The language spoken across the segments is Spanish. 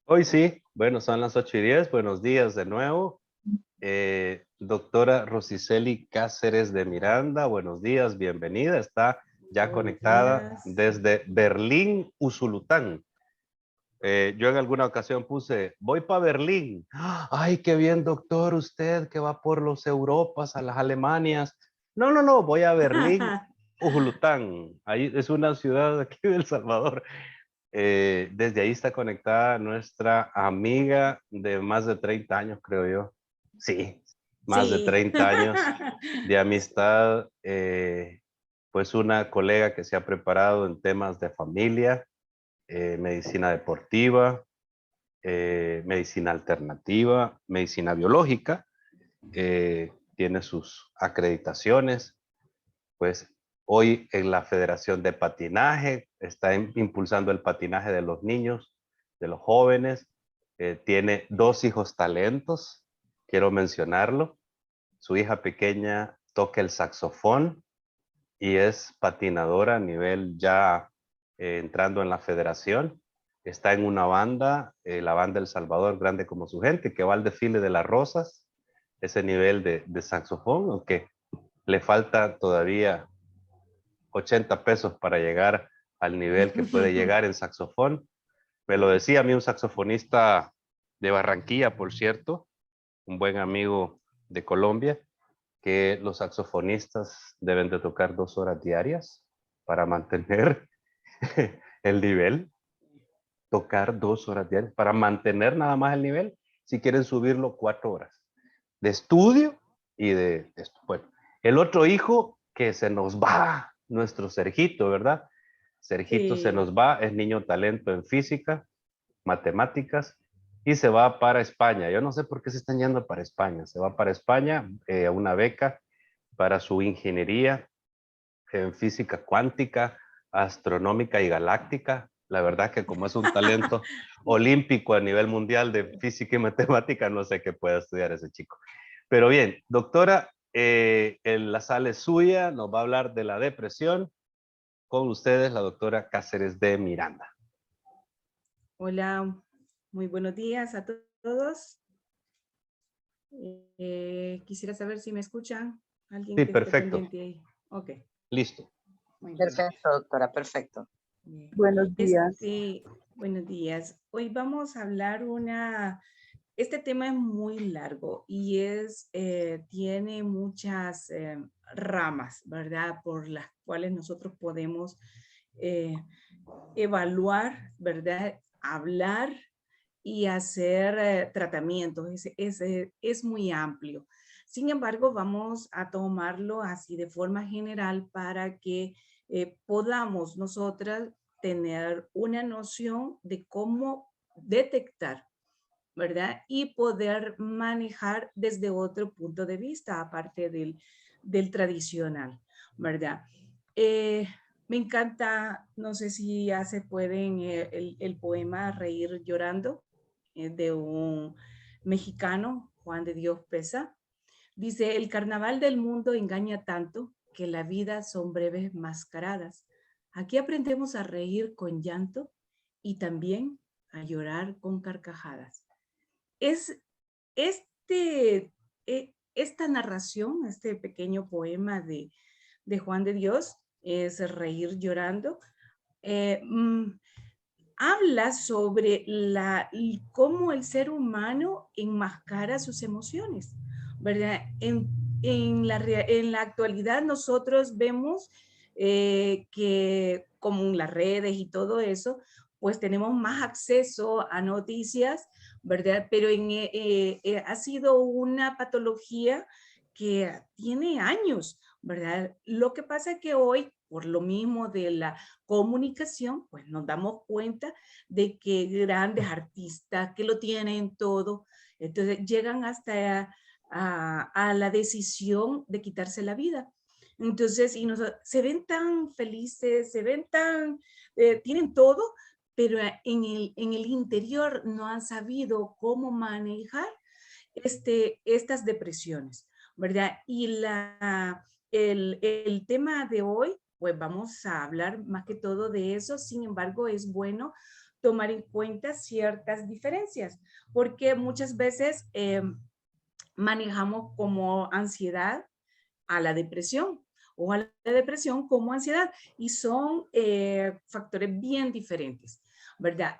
Hoy sí, bueno, son las 8:10. Buenos días de nuevo. Doctora Rosiceli Cáceres de Miranda, buenos días, bienvenida. Está ya Buenos conectada días. desde Berlín, Usulután. Yo en alguna ocasión puse, voy para Berlín. Ay, qué bien, doctor, usted que va por los Europas, a las Alemanias. No, no, no, voy a Berlín, Usulután. Ahí es una ciudad aquí de El Salvador. Desde ahí está conectada nuestra amiga de más de 30 años, creo yo. Sí, más de Sí. 30 años de amistad. Pues una colega que se ha preparado en temas de familia, medicina deportiva, medicina alternativa, medicina biológica. Tiene sus acreditaciones, pues hoy en la Federación de Patinaje está impulsando el patinaje de los niños, de los jóvenes. Tiene dos hijos talentos, quiero mencionarlo. Su hija pequeña toca el saxofón y es patinadora a nivel ya entrando en la federación. Está en una banda, la banda El Salvador, grande como su gente, que va al desfile de las rosas, ese nivel de saxofón, aunque le falta todavía 80 pesos para llegar al nivel que puede llegar en saxofón. Me lo decía a mí un saxofonista de Barranquilla, por cierto, un buen amigo de Colombia, que los saxofonistas deben de tocar 2 horas diarias para mantener el nivel, tocar 2 horas diarias para mantener nada más el nivel, si quieren subirlo 4 horas de estudio y de esto. Bueno, el otro hijo que se nos va, nuestro Sergito, ¿verdad? Sergito se Sí. nos va, es niño talento en física, matemáticas, y se va para España. Yo no sé por qué se están yendo para España. Se va para España a una beca para su ingeniería en física cuántica, astronómica y galáctica. La verdad que como es un talento olímpico a nivel mundial de física y matemática, no sé qué pueda estudiar ese chico. Pero bien, doctora, la sala es suya, nos va a hablar de la depresión. Con ustedes, la doctora Cáceres de Miranda. Hola, muy buenos días a todos. Quisiera saber si me escuchan. Alguien Sí, que esté perfecto. pendiente ahí. Ok, Listo. muy bien. Perfecto, doctora, perfecto. Bien. Buenos días. Buenos días. Hoy vamos a hablar este tema es muy largo y tiene muchas ramas, ¿verdad? Por las cuales nosotros podemos eh, evaluar, ¿verdad? Hablar y hacer tratamientos. Es muy amplio. Sin embargo, vamos a tomarlo así de forma general para que podamos nosotras tener una noción de cómo detectar, ¿verdad? Y poder manejar desde otro punto de vista, aparte del tradicional, ¿verdad? Eh, Me encanta, no sé si ya se pueden, el poema Reír llorando, de un mexicano, Juan de Dios Pesa. Dice, el carnaval del mundo engaña tanto que la vida son breves mascaradas. Aquí aprendemos a reír con llanto y también a llorar con carcajadas. Es esta narración, este pequeño poema de Juan de Dios, es Reír llorando, eh, mm, habla sobre cómo el ser humano enmascara sus emociones, ¿verdad? En la actualidad nosotros vemos que como en las redes y todo eso, pues tenemos más acceso a noticias, ¿verdad? Pero ha sido una patología que tiene años, ¿verdad? Lo que pasa es que hoy, por lo mismo de la comunicación, pues nos damos cuenta de que grandes artistas que lo tienen todo, entonces llegan hasta a la decisión de quitarse la vida. Entonces, se ven tan felices, tienen todo, pero en el interior no han sabido cómo manejar estas depresiones, ¿verdad? El tema de hoy, pues vamos a hablar más que todo de eso. Sin embargo, es bueno tomar en cuenta ciertas diferencias, porque muchas veces manejamos como ansiedad a la depresión o a la depresión como ansiedad y son factores bien diferentes, ¿verdad?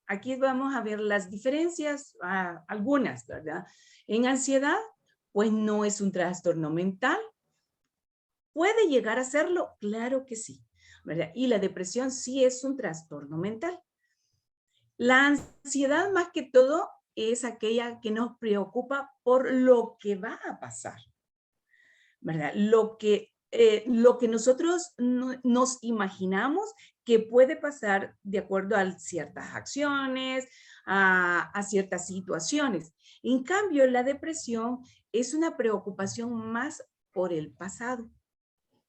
Aquí vamos a ver las diferencias, algunas, ¿verdad? En ansiedad, pues no es un trastorno mental. ¿Puede llegar a serlo? Claro que sí, ¿verdad? Y la depresión sí es un trastorno mental. La ansiedad más que todo es aquella que nos preocupa por lo que va a pasar, ¿verdad? Lo que nosotros nos imaginamos que puede pasar de acuerdo a ciertas acciones, a ciertas situaciones. En cambio, la depresión es una preocupación más por el pasado.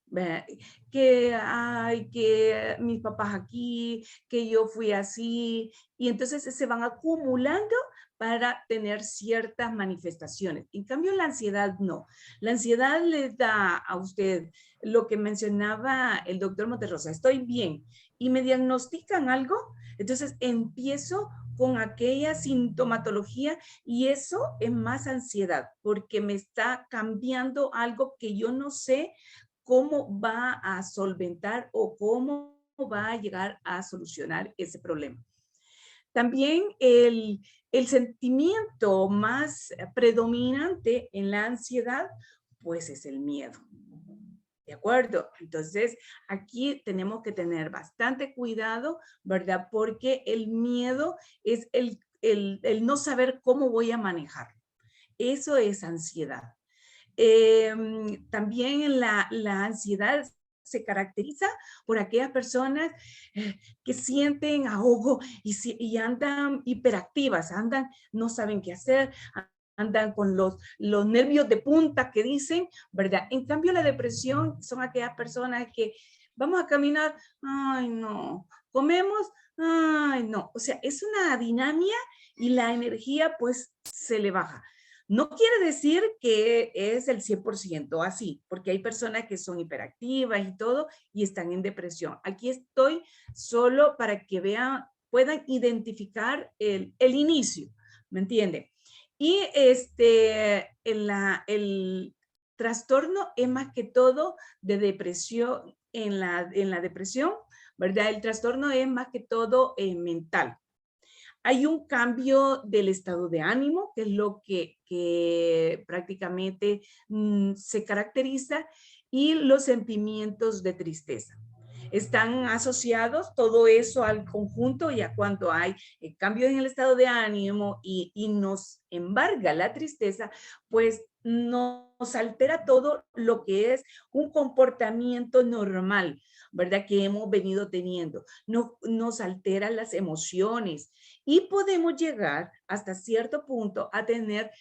¿Verdad? Que, ay, que mis papás aquí, que yo fui así, y entonces se van acumulando para tener ciertas manifestaciones. En cambio, la ansiedad no. La ansiedad le da a usted lo que mencionaba el doctor Monterrosa, estoy bien, y me diagnostican algo, entonces empiezo con aquella sintomatología y eso es más ansiedad, porque me está cambiando algo que yo no sé cómo va a solventar o cómo va a llegar a solucionar ese problema. También el sentimiento más predominante en la ansiedad, pues es el miedo. ¿De acuerdo? Entonces, aquí tenemos que tener bastante cuidado, ¿verdad? Porque el miedo es el no saber cómo voy a manejar. Eso es ansiedad. También la ansiedad se caracteriza por aquellas personas que sienten ahogo y andan hiperactivas, andan, no saben qué hacer, andan con los nervios de punta que dicen, ¿verdad? En cambio, la depresión son aquellas personas que vamos a caminar, ay no, comemos, ay no, o sea, es una dinámica y la energía pues se le baja. No quiere decir que es el 100% así, porque hay personas que son hiperactivas y todo y están en depresión. Aquí estoy solo para que vean, puedan identificar el inicio, ¿me entienden? Y el trastorno es más que todo de depresión, en la depresión, ¿verdad? El trastorno es más que todo mental. Hay un cambio del estado de ánimo, que es lo que prácticamente se caracteriza, y los sentimientos de tristeza. Están asociados todo eso al conjunto y a cuando hay cambio en el estado de ánimo y nos embarga la tristeza, pues nos altera todo lo que es un comportamiento normal, ¿verdad? Que hemos venido teniendo. Nos altera las emociones, y podemos llegar hasta cierto punto a tener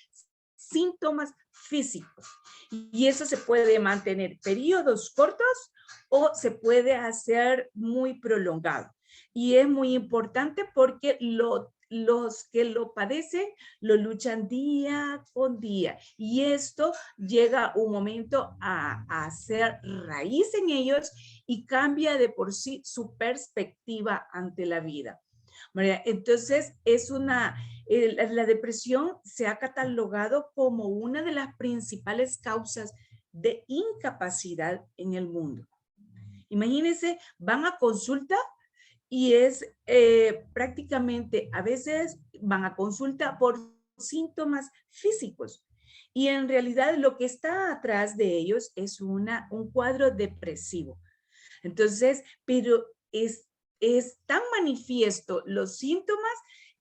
síntomas físicos. Y eso se puede mantener periodos cortos o se puede hacer muy prolongado. Y es muy importante porque los que lo padecen lo luchan día con día. Y esto llega un momento a hacer raíz en ellos y cambia de por sí su perspectiva ante la vida. Entonces, la depresión se ha catalogado como una de las principales causas de incapacidad en el mundo. Imagínense, van a consulta y es prácticamente, a veces van a consulta por síntomas físicos. Y en realidad lo que está atrás de ellos es un cuadro depresivo. Entonces, pero es tan manifiesto los síntomas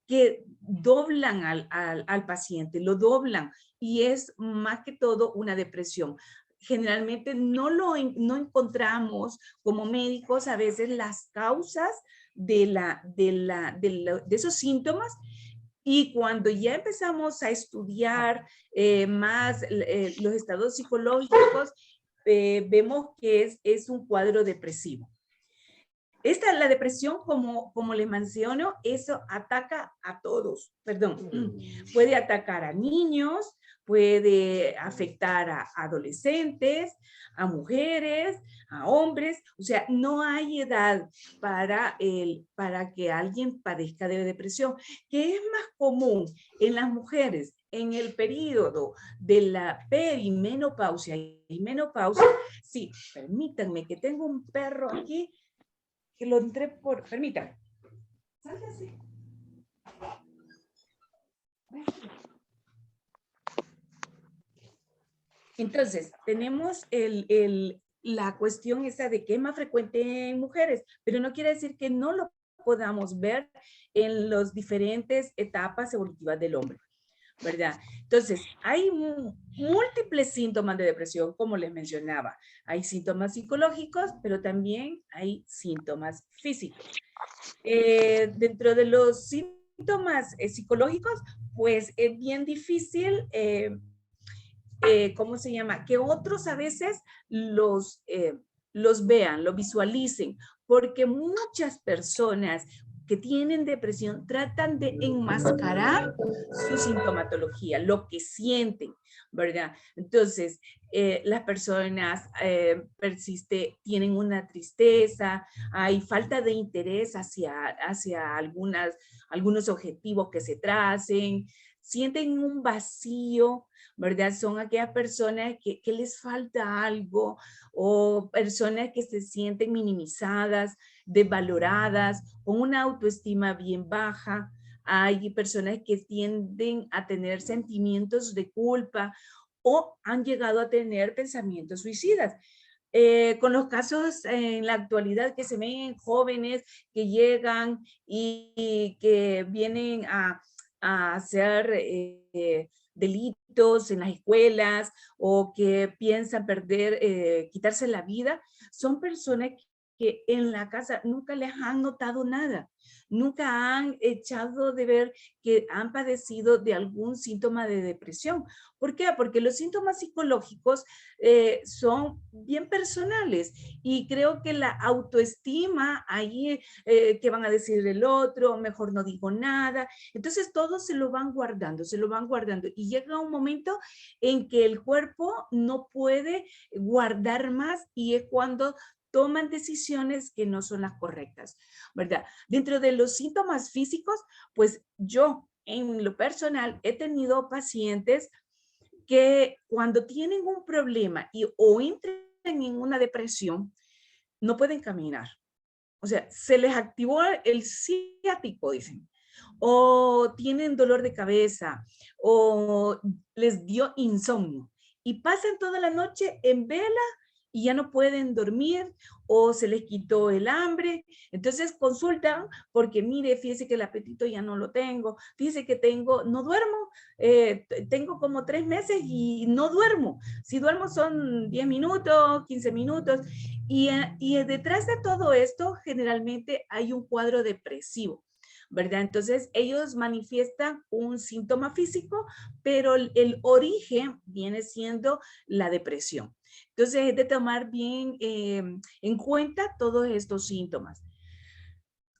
que doblan al paciente, lo doblan y es más que todo una depresión. Generalmente no encontramos como médicos a veces las causas de esos síntomas, y cuando ya empezamos a estudiar más los estados psicológicos, vemos que es un cuadro depresivo. La depresión, como les menciono, eso ataca a todos, perdón, puede atacar a niños, puede afectar a adolescentes, a mujeres, a hombres, o sea, no hay edad para que alguien padezca de depresión, que es más común en las mujeres en el periodo de la perimenopausia y menopausia. Sí, permítanme que tengo un perro aquí que lo entré por... Permítame. Sálgase. Entonces, tenemos la cuestión esa de que es más frecuente en mujeres, pero no quiere decir que no lo podamos ver en las diferentes etapas evolutivas del hombre, ¿verdad? Entonces, hay múltiples síntomas de depresión, como les mencionaba. Hay síntomas psicológicos, pero también hay síntomas físicos. Dentro de los síntomas psicológicos, pues es bien difícil, ¿cómo se llama? Que otros a veces los vean, lo visualicen, porque muchas personas que tienen depresión tratan de enmascarar su sintomatología, lo que sienten, ¿verdad? Entonces, las personas tienen una tristeza, hay falta de interés hacia algunos objetivos que se tracen, sienten un vacío, ¿verdad? Son aquellas personas que les falta algo o personas que se sienten minimizadas, desvaloradas, con una autoestima bien baja. Hay personas que tienden a tener sentimientos de culpa o han llegado a tener pensamientos suicidas. Con los casos en la actualidad que se ven jóvenes que llegan y que vienen a hacer delitos en las escuelas o que piensan quitarse la vida, son personas que en la casa nunca les han notado nada, nunca han echado de ver que han padecido de algún síntoma de depresión. ¿Por qué? Porque los síntomas psicológicos son bien personales y creo que la autoestima, ahí qué van a decir el otro, mejor no digo nada, entonces todos se lo van guardando y llega un momento en que el cuerpo no puede guardar más y es cuando toman decisiones que no son las correctas, ¿verdad? Dentro de los síntomas físicos, pues yo en lo personal he tenido pacientes que cuando tienen un problema o entran en una depresión, no pueden caminar. O sea, se les activó el ciático, dicen, o tienen dolor de cabeza, o les dio insomnio, y pasan toda la noche en vela y ya no pueden dormir, o se les quitó el hambre. Entonces consultan porque, mire, fíjese que el apetito ya no lo tengo, fíjese que no duermo, tengo como 3 meses y no duermo. Si duermo son 10 minutos, 15 minutos, y detrás de todo esto generalmente hay un cuadro depresivo, ¿verdad? Entonces ellos manifiestan un síntoma físico, pero el origen viene siendo la depresión. Entonces es de tomar bien en cuenta todos estos síntomas.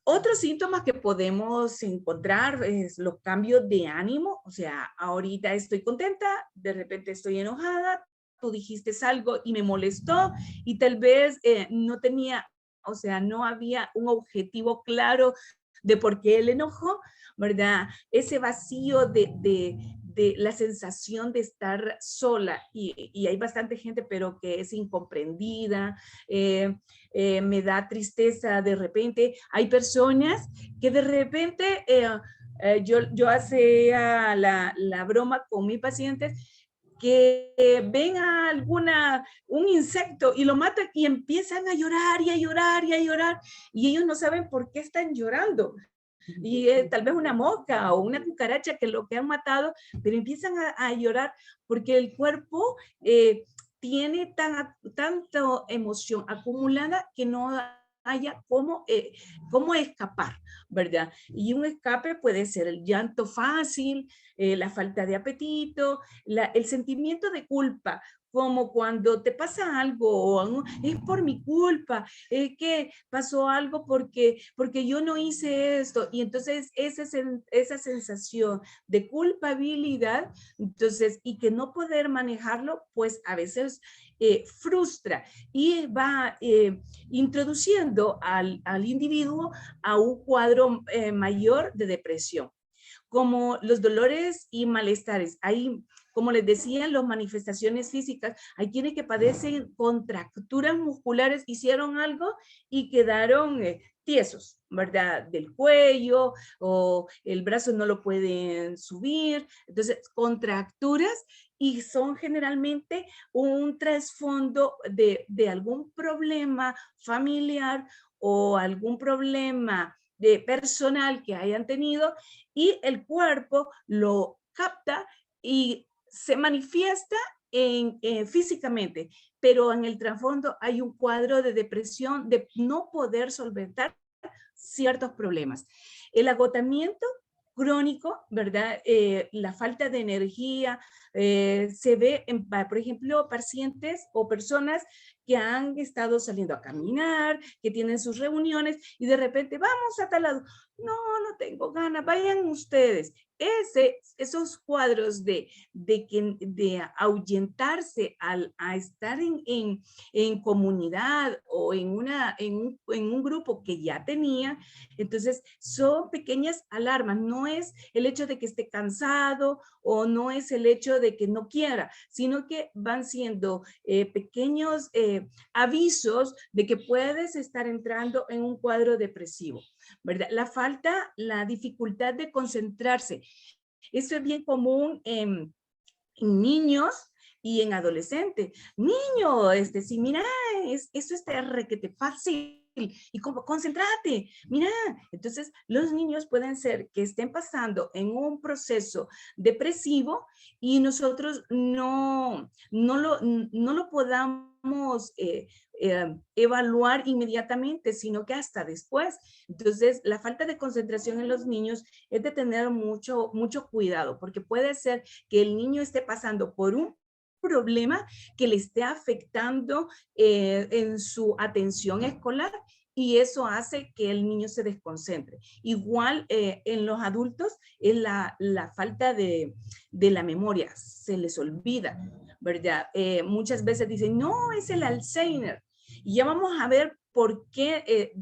Otros síntomas que podemos encontrar es los cambios de ánimo, o sea, ahorita estoy contenta, de repente estoy enojada, tú dijiste algo y me molestó y tal vez no tenía, o sea, no había un objetivo claro de por qué el enojo, ¿verdad? Ese vacío de la sensación de estar sola y hay bastante gente pero que es incomprendida, me da tristeza de repente. Hay personas que de repente, yo hacía la broma con mis pacientes, que ven a un insecto y lo matan y empiezan a llorar y a llorar y a llorar y ellos no saben por qué están llorando. Y tal vez una mosca o una cucaracha que lo que han matado, pero empiezan a llorar porque el cuerpo tiene tanta emoción acumulada que no haya cómo escapar, ¿verdad? Y un escape puede ser el llanto fácil, la falta de apetito, el sentimiento de culpa como cuando te pasa algo, es por mi culpa, es que pasó algo porque yo no hice esto, y entonces esa sensación de culpabilidad, entonces, y que no poder manejarlo, pues a veces frustra y va introduciendo al individuo a un cuadro mayor de depresión, como los dolores y malestares. Hay, como les decía, las manifestaciones físicas. Hay quienes que padecen contracturas musculares, hicieron algo y quedaron tiesos, ¿verdad? Del cuello, o el brazo no lo pueden subir. Entonces, contracturas, y son generalmente un trasfondo de algún problema familiar o algún problema de personal que hayan tenido, y el cuerpo lo capta y se manifiesta físicamente, pero en el trasfondo hay un cuadro de depresión, de no poder solventar ciertos problemas. El agotamiento crónico, ¿verdad? La falta de energía se ve, por ejemplo, pacientes o personas que han estado saliendo a caminar, que tienen sus reuniones y de repente vamos a tal lado. No, no tengo ganas, vayan ustedes. Esos cuadros de ahuyentarse a estar en comunidad o en un grupo que ya tenía, entonces son pequeñas alarmas. No es el hecho de que esté cansado o no es el hecho de que no quiera, sino que van siendo pequeños avisos de que puedes estar entrando en un cuadro depresivo, ¿verdad? La dificultad de concentrarse. Eso es bien común en niños y en adolescentes. Niño, si mira, eso es requete fácil. Y como, concéntrate, mira. Entonces, los niños pueden ser que estén pasando en un proceso depresivo y nosotros no lo podamos evaluar inmediatamente, sino que hasta después. Entonces, la falta de concentración en los niños es de tener mucho, mucho cuidado, porque puede ser que el niño esté pasando por un problema que le esté afectando en su atención escolar, y eso hace que el niño se desconcentre. Igual en los adultos es la falta de la memoria, se les olvida, ¿verdad? Muchas veces dicen, no, es el Alzheimer. Y ya vamos a ver por qué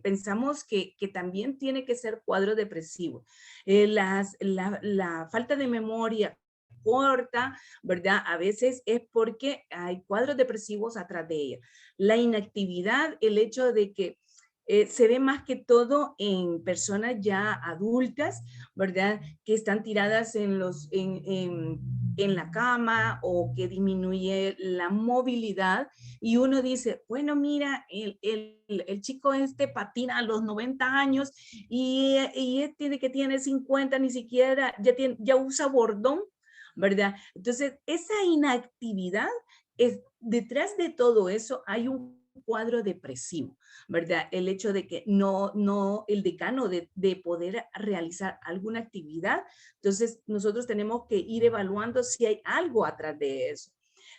pensamos que también tiene que ser cuadro depresivo. La falta de memoria corta, ¿verdad? A veces es porque hay cuadros depresivos atrás de ella. La inactividad, el hecho de que se ve más que todo en personas ya adultas, ¿verdad? Que están tiradas en la cama o que disminuye la movilidad, y uno dice, bueno, mira, el chico patina a los 90 años y tiene 50, ni siquiera, ya usa bordón, ¿verdad? Entonces, esa inactividad, detrás de todo eso hay un cuadro depresivo, ¿verdad? El hecho de que el decano de poder realizar alguna actividad, entonces nosotros tenemos que ir evaluando si hay algo atrás de eso.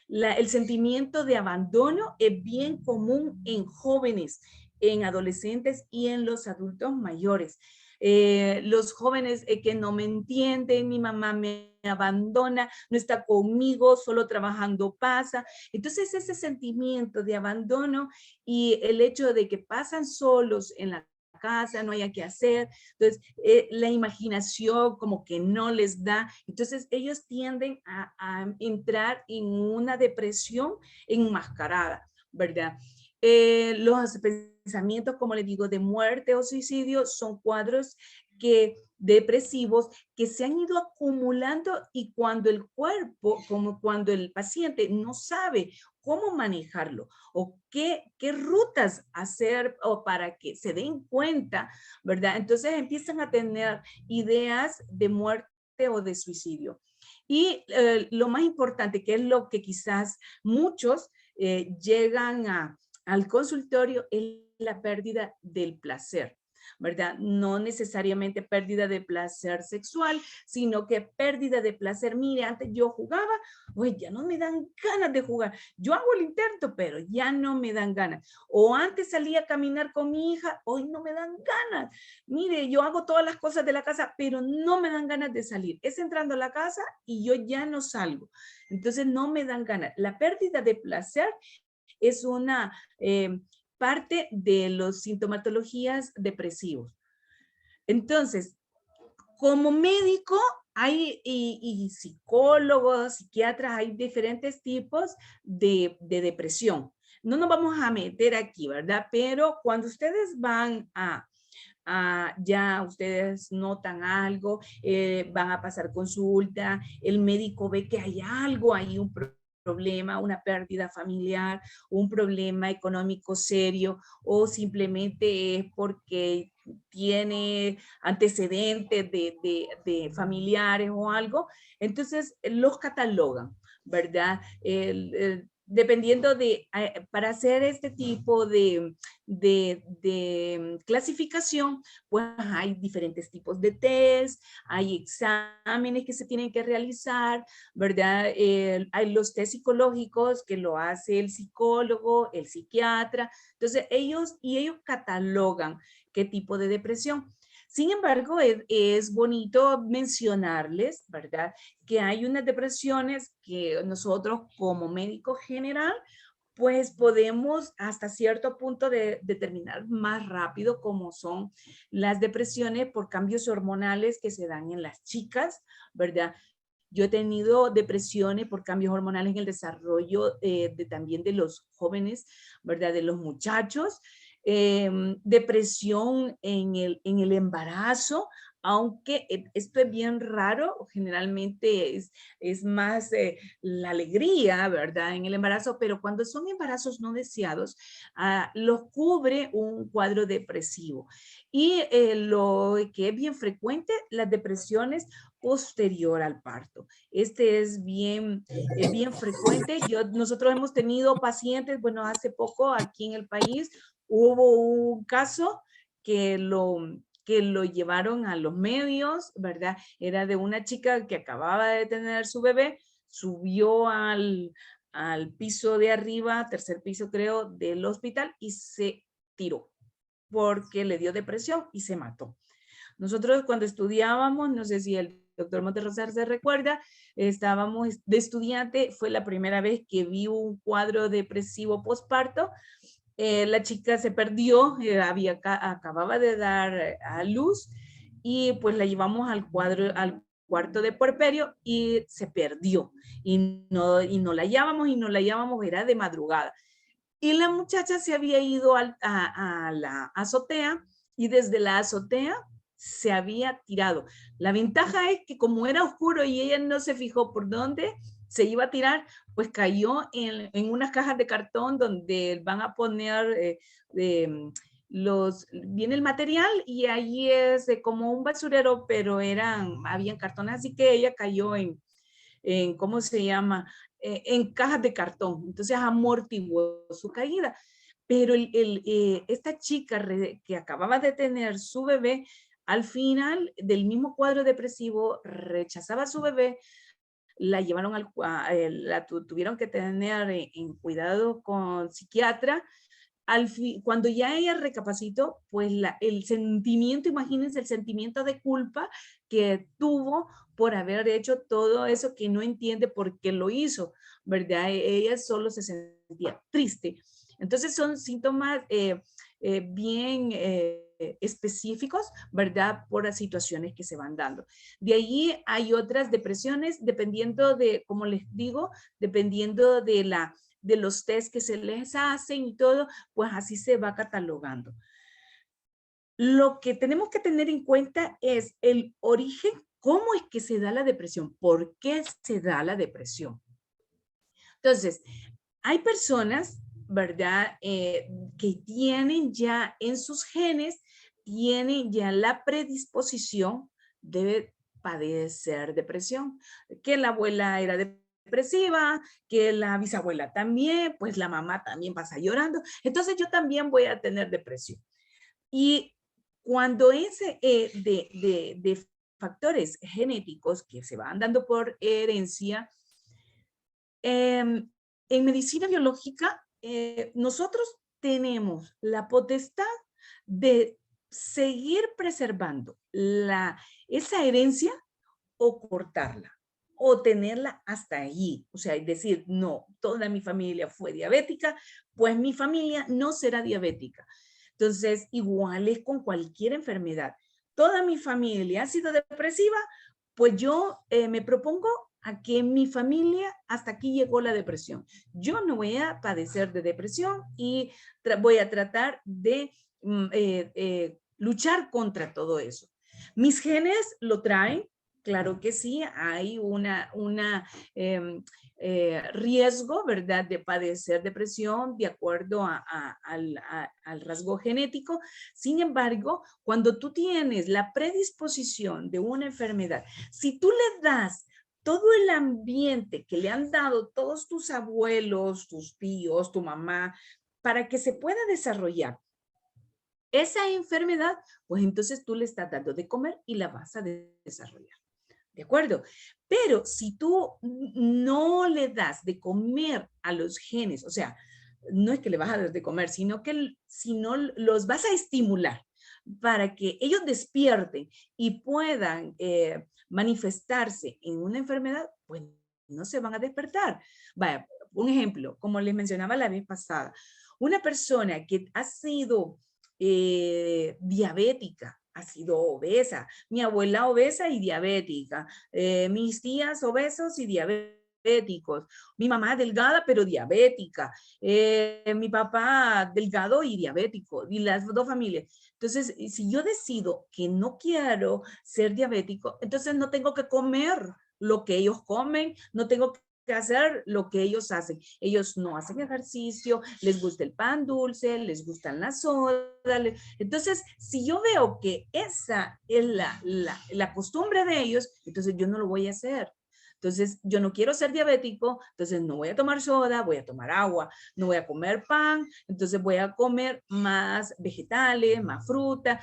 El sentimiento de abandono es bien común en jóvenes, en adolescentes y en los adultos mayores. Los jóvenes que no me entienden, mi mamá me abandona, no está conmigo, solo trabajando pasa. Entonces ese sentimiento de abandono y el hecho de que pasan solos en la casa, no haya que hacer, entonces la imaginación como que no les da, entonces ellos tienden a entrar en una depresión enmascarada, ¿verdad? Los pensamientos, como les digo, de muerte o suicidio son cuadros depresivos que se han ido acumulando, y cuando el cuerpo, como cuando el paciente no sabe cómo manejarlo o qué rutas hacer o para que se den cuenta, ¿verdad? Entonces empiezan a tener ideas de muerte o de suicidio. Y lo más importante, que es lo que quizás muchos llegan al consultorio, es la pérdida del placer, ¿verdad? No necesariamente pérdida de placer sexual, sino que pérdida de placer. Mire, antes yo jugaba, hoy ya no me dan ganas de jugar. Yo hago el intento, pero ya no me dan ganas. O antes salía a caminar con mi hija, hoy no me dan ganas. Mire, yo hago todas las cosas de la casa, pero no me dan ganas de salir. Es entrando a la casa y yo ya no salgo. Entonces no me dan ganas. La pérdida de placer es una parte de las sintomatologías depresivos. Entonces, como médico y psicólogos, psiquiatras, hay diferentes tipos de depresión. No nos vamos a meter aquí, ¿verdad? Pero cuando ustedes van ya ustedes notan algo, van a pasar consulta, el médico ve que hay algo ahí, un problema, una pérdida familiar, un problema económico serio, o simplemente es porque tiene antecedentes de familiares o algo, entonces los catalogan, ¿verdad? Dependiendo para hacer este tipo de clasificación, pues hay diferentes tipos de test, hay exámenes que se tienen que realizar, ¿verdad? Hay los test psicológicos que lo hace el psicólogo, el psiquiatra, entonces ellos catalogan qué tipo de depresión. Sin embargo, es bonito mencionarles, ¿verdad? Que hay unas depresiones que nosotros como médico general pues podemos hasta cierto punto determinar más rápido cómo son las depresiones por cambios hormonales que se dan en las chicas, ¿verdad? Yo he tenido depresiones por cambios hormonales en el desarrollo también de los jóvenes, ¿verdad? De los muchachos. Depresión en el embarazo, aunque esto es bien raro, generalmente es más la alegría, ¿verdad? En el embarazo, pero cuando son embarazos no deseados, los cubre un cuadro depresivo. Y lo que es bien frecuente, las depresiones posterior al parto. Este es bien frecuente. Nosotros hemos tenido pacientes, bueno, hace poco aquí en el país hubo un caso que lo llevaron a los medios, ¿verdad? Era de una chica que acababa de tener su bebé, subió al piso de arriba, tercer piso creo, del hospital y se tiró porque le dio depresión y se mató. Nosotros cuando estudiábamos, no sé si el doctor Monterrosa se recuerda, estábamos de estudiante, fue la primera vez que vi un cuadro depresivo postparto. La chica se perdió, acababa de dar a luz y pues la llevamos al cuarto de puerperio y se perdió y no la hallábamos, era de madrugada. Y la muchacha se había ido a la azotea y desde la azotea se había tirado. La ventaja es que como era oscuro y ella no se fijó por dónde se iba a tirar, pues cayó en unas cajas de cartón donde van a poner viene el material y ahí es como un basurero, pero habían cartones, así que ella cayó ¿cómo se llama? En cajas de cartón. Entonces amortiguó su caída. Pero esta chica que acababa de tener su bebé, al final del mismo cuadro depresivo, rechazaba a su bebé, la llevaron tuvieron que tener en cuidado con psiquiatra. Cuando ya ella recapacitó, pues el sentimiento, imagínense el sentimiento de culpa que tuvo por haber hecho todo eso que no entiende por qué lo hizo, ¿verdad? Ella solo se sentía triste. Entonces son síntomas bien específicos, ¿verdad? Por las situaciones que se van dando. De ahí hay otras depresiones, dependiendo de, como les digo, dependiendo de los test que se les hacen y todo, pues así se va catalogando. Lo que tenemos que tener en cuenta es el origen, cómo es que se da la depresión, por qué se da la depresión. Entonces, hay personas, ¿verdad? Que tienen ya en sus genes, tienen ya la predisposición de padecer depresión, que la abuela era depresiva, que la bisabuela también, pues la mamá también pasa llorando, entonces yo también voy a tener depresión. Y Cuando ese de factores genéticos que se van dando por herencia, en medicina biológica, nosotros tenemos la potestad de seguir preservando esa herencia o cortarla o tenerla hasta allí. O sea, es decir, no, toda mi familia fue diabética, pues mi familia no será diabética. Entonces, igual es con cualquier enfermedad. Toda mi familia ha sido depresiva, pues yo me propongo a que mi familia hasta aquí llegó la depresión. Yo no voy a padecer de depresión y voy a tratar de luchar contra todo eso. Mis genes lo traen, claro que sí, hay riesgo, ¿verdad?, de padecer depresión de acuerdo al rasgo genético. Sin embargo, cuando tú tienes la predisposición de una enfermedad, si tú le das todo el ambiente que le han dado todos tus abuelos, tus tíos, tu mamá, para que se pueda desarrollar esa enfermedad, pues entonces tú le estás dando de comer y la vas a desarrollar. ¿De acuerdo? Pero si tú no le das de comer a los genes, o sea, no es que le vas a dar de comer, sino que los vas a estimular para que ellos despierten y puedan manifestarse en una enfermedad, pues no se van a despertar. Vaya, un ejemplo, como les mencionaba la vez pasada, una persona que ha sido diabética, ha sido obesa, mi abuela obesa y diabética, mis tías obesos y diabéticos, mi mamá delgada pero diabética, mi papá delgado y diabético, y las dos familias. Entonces, si yo decido que no quiero ser diabético, entonces no tengo que comer lo que ellos comen, no tengo que hacer lo que ellos hacen. Ellos no hacen ejercicio, les gusta el pan dulce, les gustan las sodas. Entonces, si yo veo que esa es la costumbre de ellos, entonces yo no lo voy a hacer. Entonces, yo no quiero ser diabético, entonces no voy a tomar soda, voy a tomar agua, no voy a comer pan, entonces voy a comer más vegetales, más fruta,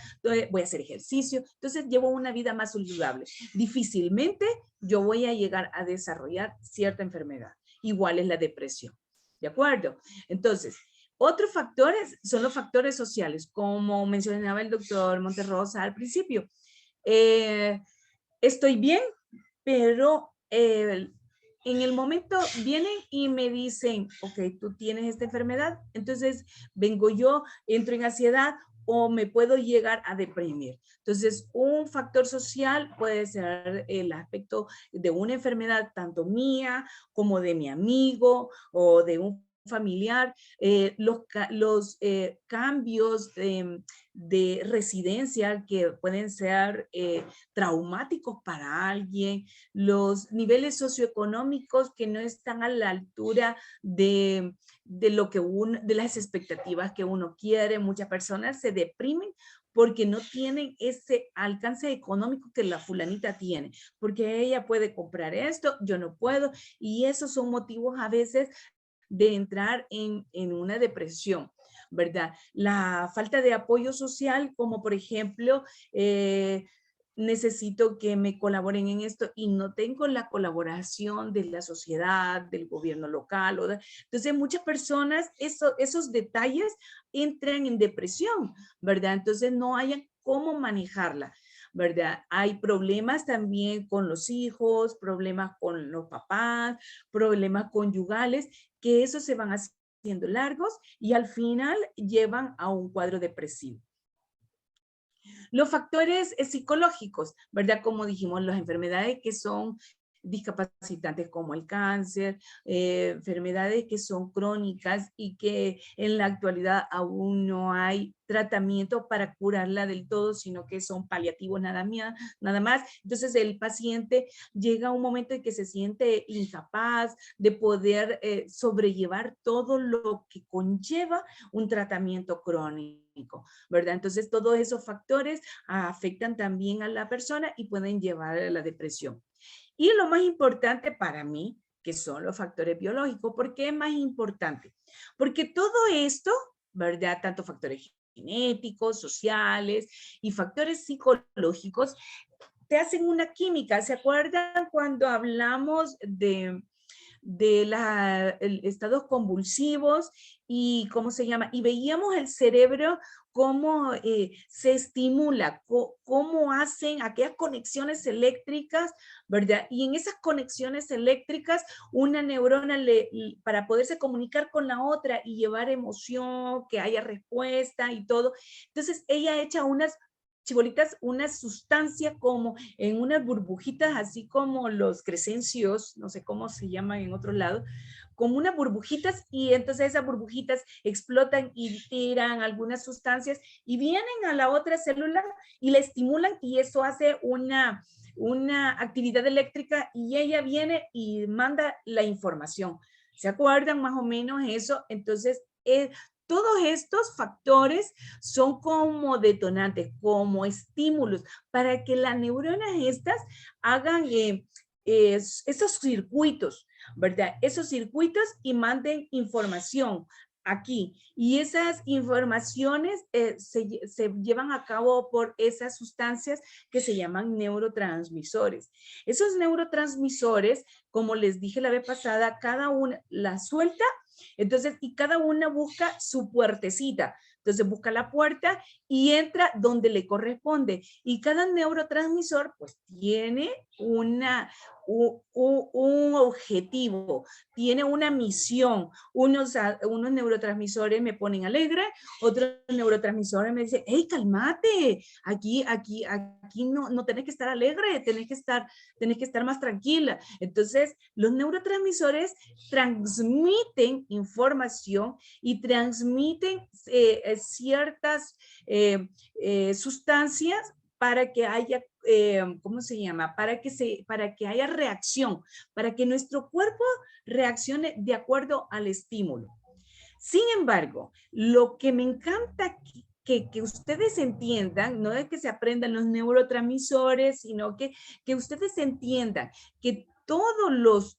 voy a hacer ejercicio, entonces llevo una vida más saludable. Difícilmente yo voy a llegar a desarrollar cierta enfermedad. Igual es la depresión. ¿De acuerdo? Entonces, otros factores son los factores sociales, como mencionaba el doctor Monterrosa al principio. Estoy bien, pero en el momento vienen y me dicen, ok, tú tienes esta enfermedad, entonces vengo yo, entro en ansiedad o me puedo llegar a deprimir. Entonces, un factor social puede ser el aspecto de una enfermedad tanto mía como de mi amigo o de un familiar, los cambios de residencia que pueden ser traumáticos para alguien, los niveles socioeconómicos que no están a la altura de lo que de las expectativas que uno quiere. Muchas personas se deprimen porque no tienen ese alcance económico que la fulanita tiene, porque ella puede comprar esto, yo no puedo, y esos son motivos a veces de entrar en una depresión, ¿verdad? La falta de apoyo social, como por ejemplo, necesito que me colaboren en esto y no tengo la colaboración de la sociedad, del gobierno local. Entonces, muchas personas, esos detalles entran en depresión, ¿verdad? Entonces, no hay cómo manejarla. ¿Verdad? Hay problemas también con los hijos, problemas con los papás, problemas conyugales, que esos se van haciendo largos y al final llevan a un cuadro depresivo. Los factores psicológicos, ¿verdad? Como dijimos, las enfermedades que son discapacitantes como el cáncer, enfermedades que son crónicas y que en la actualidad aún no hay tratamiento para curarla del todo, sino que son paliativos nada más. Entonces el paciente llega a un momento en que se siente incapaz de poder sobrellevar todo lo que conlleva un tratamiento crónico, ¿verdad? Entonces todos esos factores afectan también a la persona y pueden llevar a la depresión. Y lo más importante para mí, que son los factores biológicos. ¿Por qué es más importante? Porque todo esto, ¿verdad? Tanto factores genéticos, sociales y factores psicológicos, te hacen una química. ¿Se acuerdan cuando hablamos de estados convulsivos y cómo se llama? Y veíamos el cerebro cómo se estimula, cómo hacen aquellas conexiones eléctricas, ¿verdad? Y en esas conexiones eléctricas, una neurona para poderse comunicar con la otra y llevar emoción, que haya respuesta y todo. Entonces, ella echa unas chibolitas, una sustancia como en unas burbujitas, así como los crecencios, no sé cómo se llaman en otro lado, como unas burbujitas, y entonces esas burbujitas explotan y tiran algunas sustancias y vienen a la otra célula y la estimulan, y eso hace una actividad eléctrica y ella viene y manda la información. ¿Se acuerdan más o menos eso? Entonces, todos estos factores son como detonantes, como estímulos, para que las neuronas estas hagan esos circuitos, ¿verdad? Esos circuitos y manden información aquí. Y esas informaciones se llevan a cabo por esas sustancias que se llaman neurotransmisores. Esos neurotransmisores, como les dije la vez pasada, cada una la suelta. Entonces, y cada una busca su puertecita. Entonces busca la puerta y entra donde le corresponde. Y cada neurotransmisor pues tiene un objetivo, tiene una misión. Unos neurotransmisores me ponen alegre, otros neurotransmisores me dicen, hey, cálmate, aquí no tenés que estar alegre, tenés que estar más tranquila. Entonces, los neurotransmisores transmiten información y transmiten ciertas sustancias para que haya, ¿cómo se llama? Para que haya reacción, para que nuestro cuerpo reaccione de acuerdo al estímulo. Sin embargo, lo que me encanta que ustedes entiendan, no es que se aprendan los neurotransmisores, sino que ustedes entiendan que todos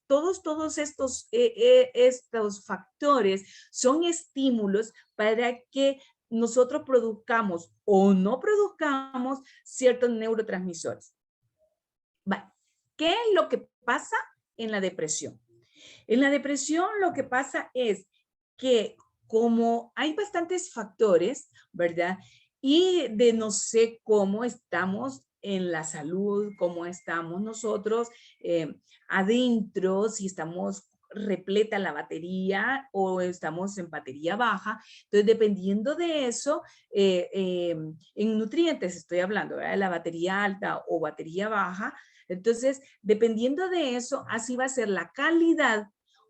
estos factores son estímulos para que nosotros produzcamos o no produzcamos ciertos neurotransmisores. Vale. ¿Qué es lo que pasa en la depresión? En la depresión lo que pasa es que como hay bastantes factores, ¿verdad? Y de no sé cómo estamos en la salud, cómo estamos nosotros adentro, si estamos repleta la batería o estamos en batería baja. Entonces, dependiendo de eso, en nutrientes estoy hablando, ¿verdad? La batería alta o batería baja. Entonces, dependiendo de eso, así va a ser la calidad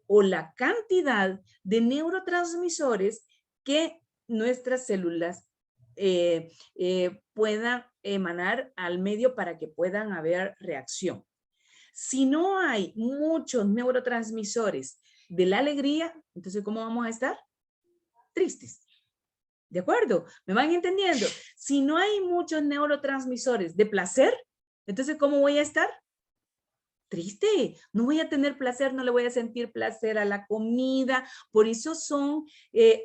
o la cantidad de neurotransmisores que nuestras células puedan emanar al medio para que puedan haber reacción. Si no hay muchos neurotransmisores de la alegría, entonces ¿cómo vamos a estar? Tristes. ¿De acuerdo? ¿Me van entendiendo? Si no hay muchos neurotransmisores de placer, entonces ¿cómo voy a estar? Triste, no voy a tener placer, no le voy a sentir placer a la comida, por eso son,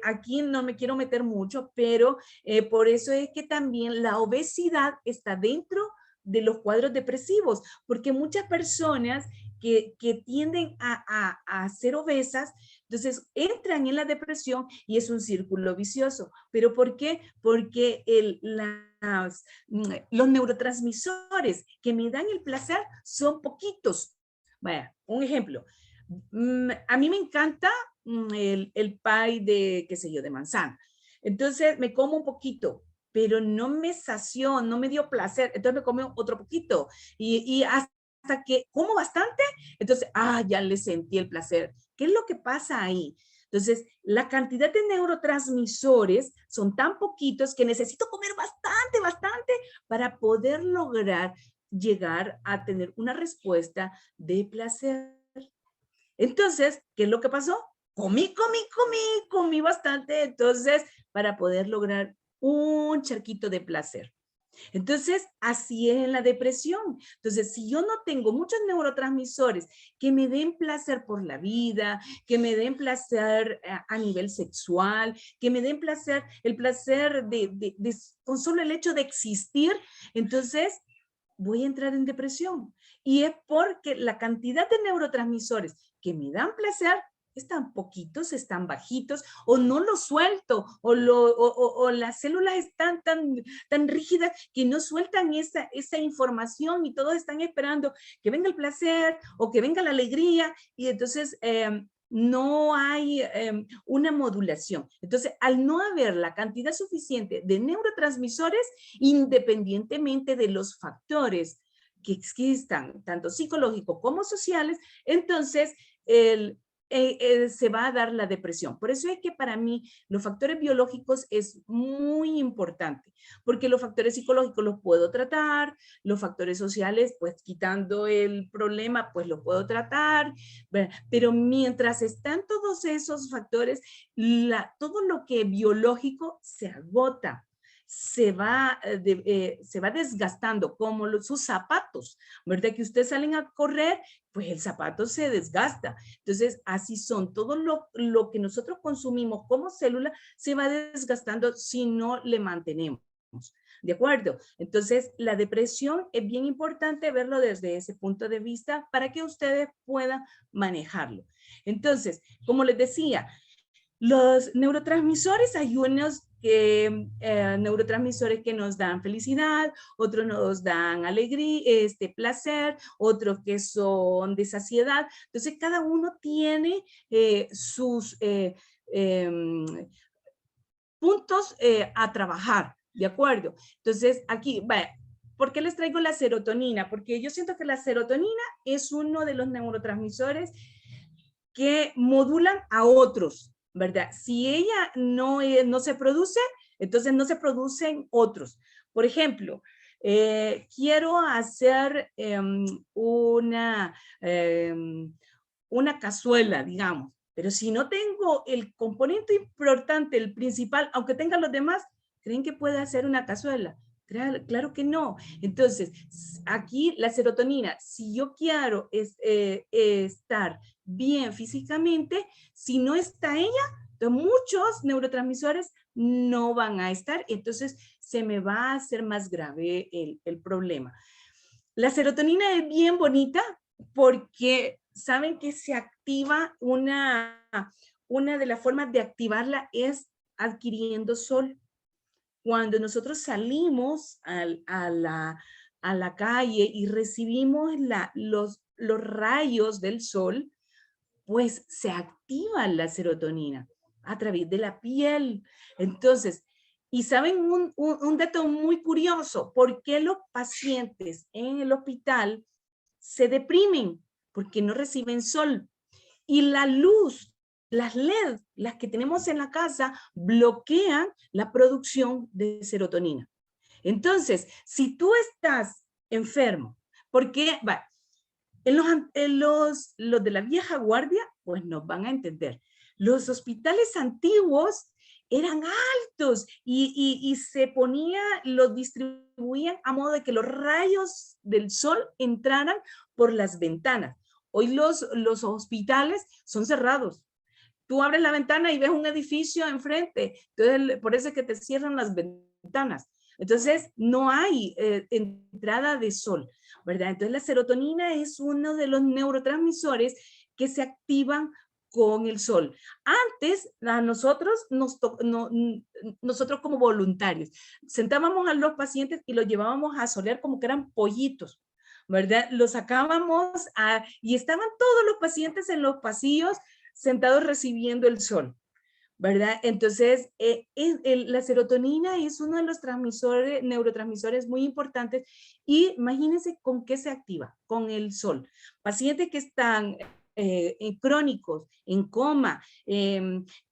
aquí no me quiero meter mucho, pero por eso es que también la obesidad está dentro de los cuadros depresivos, porque muchas personas que tienden a ser obesas, entonces entran en la depresión y es un círculo vicioso. ¿Pero por qué? Porque los neurotransmisores que me dan el placer son poquitos. Vaya, un ejemplo. A mí me encanta el pie de, qué sé yo, de manzana. Entonces me como un poquito, pero no me sació, no me dio placer. Entonces me como otro poquito. Y hasta que como bastante, entonces, ya le sentí el placer. ¿Qué es lo que pasa ahí? Entonces, la cantidad de neurotransmisores son tan poquitos que necesito comer bastante para poder lograr llegar a tener una respuesta de placer. Entonces, ¿qué es lo que pasó? Comí bastante, entonces, para poder lograr un charquito de placer. Entonces, así es en la depresión. Entonces, si yo no tengo muchos neurotransmisores que me den placer por la vida, que me den placer a nivel sexual, que me den placer, el placer con solo el hecho de existir, entonces voy a entrar en depresión. Y es porque la cantidad de neurotransmisores que me dan placer están poquitos, están bajitos, o no los suelto, o las células están tan rígidas que no sueltan esa información y todos están esperando que venga el placer o que venga la alegría, y entonces no hay una modulación. Entonces, al no haber la cantidad suficiente de neurotransmisores, independientemente de los factores que existan, tanto psicológicos como sociales, entonces se va a dar la depresión. Por eso es que para mí los factores biológicos es muy importante, porque los factores psicológicos los puedo tratar, los factores sociales, pues quitando el problema, pues lo puedo tratar, pero mientras están todos esos factores, todo lo que es biológico se agota, se va desgastando, como sus zapatos, ¿verdad? Que ustedes salen a correr, pues el zapato se desgasta. Entonces, así son. Todo lo que nosotros consumimos como célula se va desgastando si no le mantenemos. ¿De acuerdo? Entonces, la depresión es bien importante verlo desde ese punto de vista para que ustedes puedan manejarlo. Entonces, como les decía, los neurotransmisores, hay unos neurotransmisores que nos dan felicidad, otros nos dan alegría, placer, otros que son de saciedad. Entonces, cada uno tiene sus puntos a trabajar, ¿de acuerdo? Entonces, aquí, vaya, ¿por qué les traigo la serotonina? Porque yo siento que la serotonina es uno de los neurotransmisores que modulan a otros, ¿verdad? Si ella no se produce, entonces no se producen otros. Por ejemplo, quiero hacer una cazuela, digamos, pero si no tengo el componente importante, el principal, aunque tenga los demás, ¿creen que puede hacer una cazuela? Claro que no. Entonces, aquí la serotonina, si yo quiero estar bien físicamente, si no está ella, entonces muchos neurotransmisores no van a estar, entonces se me va a hacer más grave el problema. La serotonina es bien bonita porque saben que se activa una de las formas de activarla es adquiriendo sol. Cuando nosotros salimos a la calle y recibimos los rayos del sol, pues se activa la serotonina a través de la piel. Entonces, y saben un dato muy curioso, ¿por qué los pacientes en el hospital se deprimen? Porque no reciben sol. Y la luz, las LED, las que tenemos en la casa, bloquean la producción de serotonina. Entonces, si tú estás enfermo, porque los de la vieja guardia, pues nos van a entender. Los hospitales antiguos eran altos y se los distribuían a modo de que los rayos del sol entraran por las ventanas. Hoy los hospitales son cerrados. Tú abres la ventana y ves un edificio enfrente. Entonces, por eso es que te cierran las ventanas. Entonces, no hay entrada de sol, ¿verdad? Entonces, la serotonina es uno de los neurotransmisores que se activan con el sol. Antes, a nosotros, nosotros como voluntarios, sentábamos a los pacientes y los llevábamos a solear como que eran pollitos, ¿verdad? Los sacábamos y estaban todos los pacientes en los pasillos sentados recibiendo el sol, ¿verdad? Entonces, la serotonina es uno de los neurotransmisores muy importantes y imagínense con qué se activa, con el sol. Pacientes que están crónicos, en coma,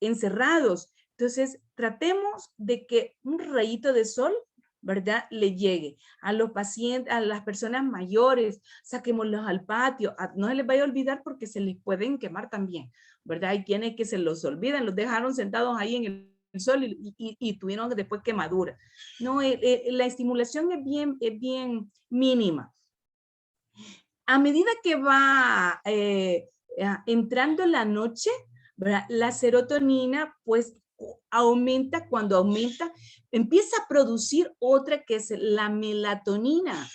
encerrados. Entonces, tratemos de que un rayito de sol, ¿verdad?, le llegue a los pacientes, a las personas mayores, saquémoslos al patio, no se les vaya a olvidar porque se les pueden quemar también, ¿verdad? Hay quienes que se los olvidan, los dejaron sentados ahí en el sol y tuvieron después quemaduras. No, la estimulación es bien mínima. A medida que va entrando la noche, ¿verdad? La serotonina pues aumenta, cuando aumenta, empieza a producir otra que es la melatonina.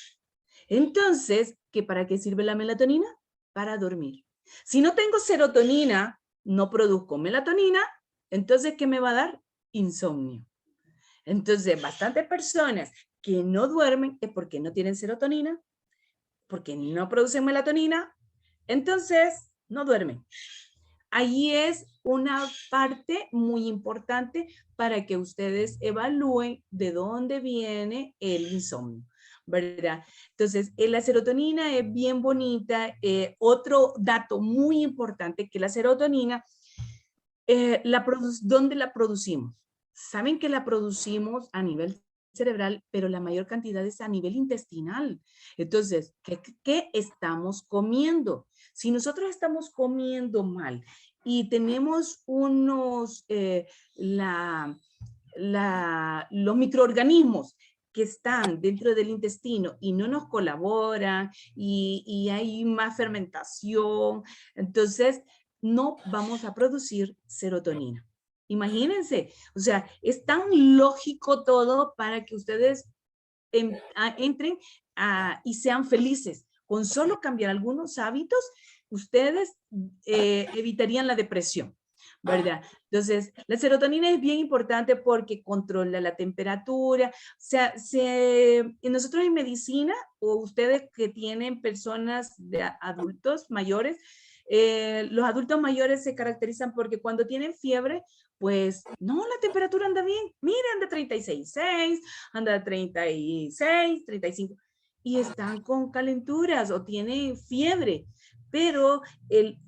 Entonces, ¿para qué sirve la melatonina? Para dormir. Si no tengo serotonina, no produzco melatonina, entonces, ¿qué me va a dar? Insomnio. Entonces, bastantes personas que no duermen es porque no tienen serotonina, porque no producen melatonina, entonces no duermen. Ahí es una parte muy importante para que ustedes evalúen de dónde viene el insomnio, ¿verdad? Entonces, la serotonina es bien bonita. Otro dato muy importante, que la serotonina, ¿dónde la producimos? Saben que la producimos a nivel cerebral, pero la mayor cantidad es a nivel intestinal. Entonces, ¿qué estamos comiendo? Si nosotros estamos comiendo mal y tenemos los microorganismos que están dentro del intestino y no nos colaboran y hay más fermentación, entonces no vamos a producir serotonina. Imagínense, o sea, es tan lógico todo para que ustedes entren y sean felices. Con solo cambiar algunos hábitos, ustedes evitarían la depresión, ¿verdad? Entonces, la serotonina es bien importante porque controla la temperatura. O sea, nosotros en medicina, o ustedes que tienen personas de adultos mayores, los adultos mayores se caracterizan porque cuando tienen fiebre, pues no, la temperatura anda bien. Mira, anda 36,6, anda 36, 35, y están con calenturas o tienen fiebre. Pero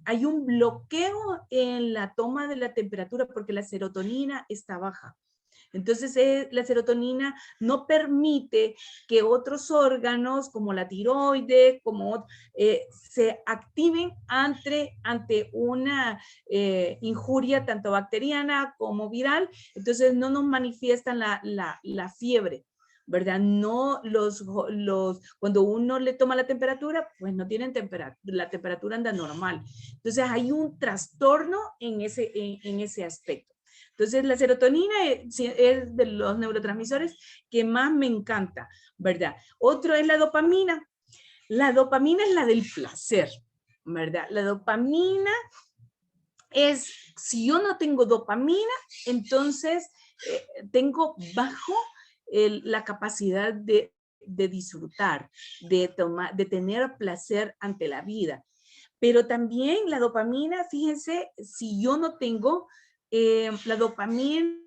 hay un bloqueo en la toma de la temperatura porque la serotonina está baja. Entonces, la serotonina no permite que otros órganos, como la tiroides, se activen ante una injuria tanto bacteriana como viral. Entonces, no nos manifiestan la fiebre, ¿verdad? No cuando uno le toma la temperatura, pues no tienen temperatura, la temperatura anda normal. Entonces, hay un trastorno en ese aspecto. Entonces, la serotonina es de los neurotransmisores que más me encanta, ¿verdad? Otro es la dopamina. La dopamina es la del placer, ¿verdad? La dopamina es, si yo no tengo dopamina, entonces tengo bajo la capacidad de disfrutar, de tener placer ante la vida. Pero también la dopamina, fíjense, si yo no tengo, la dopamina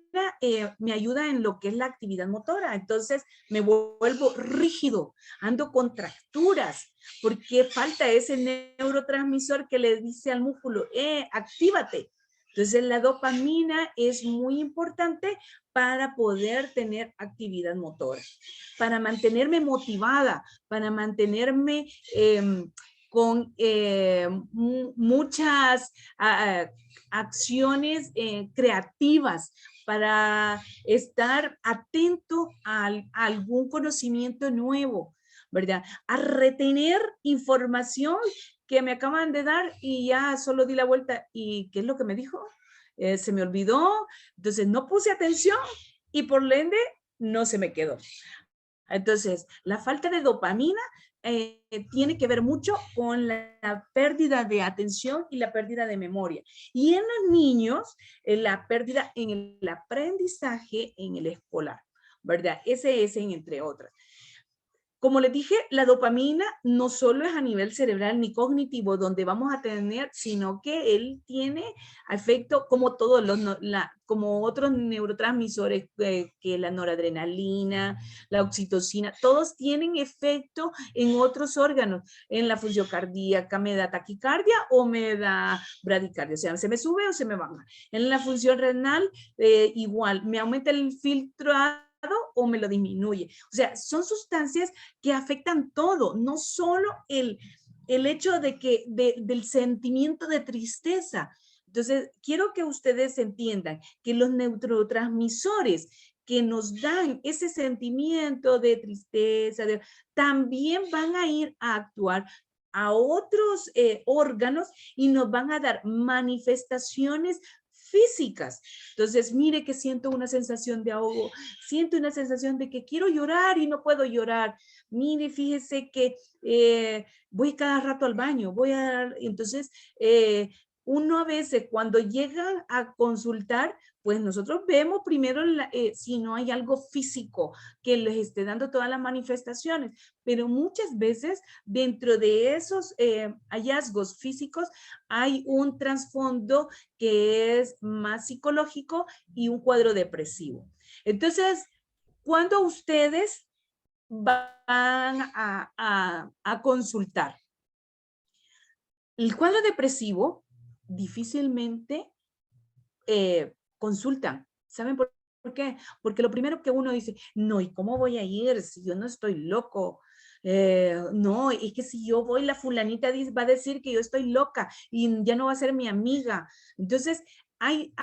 me ayuda en lo que es la actividad motora. Entonces me vuelvo rígido, ando con contracturas, porque falta ese neurotransmisor que le dice al músculo, actívate. Entonces la dopamina es muy importante para poder tener actividad motora, para mantenerme motivada, para mantenerme con muchas acciones creativas, para estar atento a algún conocimiento nuevo, ¿verdad? A retener información que me acaban de dar y ya solo di la vuelta. ¿Y qué es lo que me dijo? Se me olvidó, entonces no puse atención y por ende no se me quedó. Entonces, la falta de dopamina tiene que ver mucho con la pérdida de atención y la pérdida de memoria. Y en los niños, la pérdida en el aprendizaje en el escolar, ¿verdad? Ese es entre otras. Como les dije, la dopamina no solo es a nivel cerebral ni cognitivo donde vamos a tener, sino que él tiene efecto como todos como otros neurotransmisores, que la noradrenalina, la oxitocina, todos tienen efecto en otros órganos. En la función cardíaca me da taquicardia o me da bradicardia, o sea, se me sube o se me baja. En la función renal, igual, me aumenta el filtro o me lo disminuye. O sea, son sustancias que afectan todo, no solo el hecho del sentimiento de tristeza. Entonces, quiero que ustedes entiendan que los neurotransmisores que nos dan ese sentimiento de tristeza, también van a ir a actuar a otros órganos y nos van a dar manifestaciones físicas. Entonces, mire que siento una sensación de ahogo, siento una sensación de que quiero llorar y no puedo llorar. Mire, fíjese que voy cada rato al baño, entonces, uno a veces cuando llega a consultar, pues nosotros vemos primero si no hay algo físico que les esté dando todas las manifestaciones, pero muchas veces dentro de esos hallazgos físicos hay un trasfondo que es más psicológico y un cuadro depresivo. Entonces, cuando ustedes van a consultar el cuadro depresivo, difícilmente consultan. ¿Saben por qué? Porque lo primero que uno dice, no, ¿y cómo voy a ir si yo no estoy loco? No, es que si yo voy, la fulanita va a decir que yo estoy loca y ya no va a ser mi amiga. Entonces, hay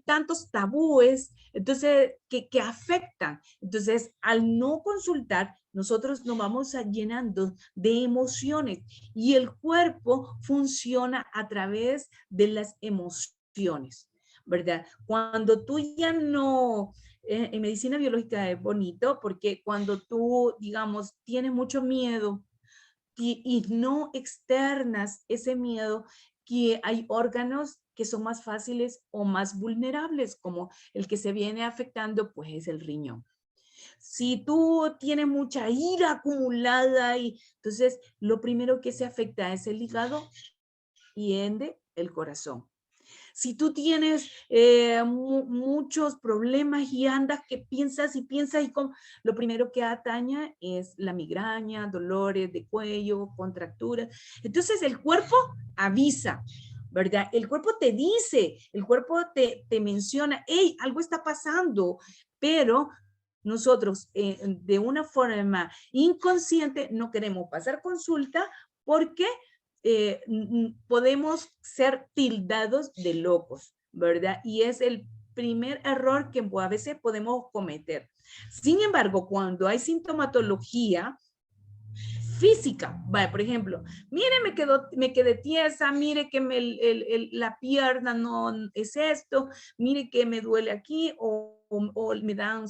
tantos tabúes, entonces, que afectan. Entonces, al no consultar, nosotros nos vamos llenando de emociones y el cuerpo funciona a través de las emociones, ¿verdad? Cuando tú ya no, en medicina biológica es bonito porque cuando tú, digamos, tienes mucho miedo y no externas ese miedo, que hay órganos que son más fáciles o más vulnerables, como el que se viene afectando, pues es el riñón. Si tú tienes mucha ira acumulada, y entonces lo primero que se afecta es el hígado y ende el corazón. Si tú tienes muchos problemas y andas que piensas y piensas lo primero que ataña es la migraña, dolores de cuello, contracturas. Entonces el cuerpo avisa, ¿verdad? El cuerpo te dice, el cuerpo te menciona, hey, algo está pasando, pero nosotros de una forma inconsciente no queremos pasar consulta porque podemos ser tildados de locos, ¿verdad? Y es el primer error que a veces podemos cometer. Sin embargo, cuando hay sintomatología física, vaya, por ejemplo, mire, me quedé tiesa, mire que la pierna no es esto, mire que me duele aquí o me dan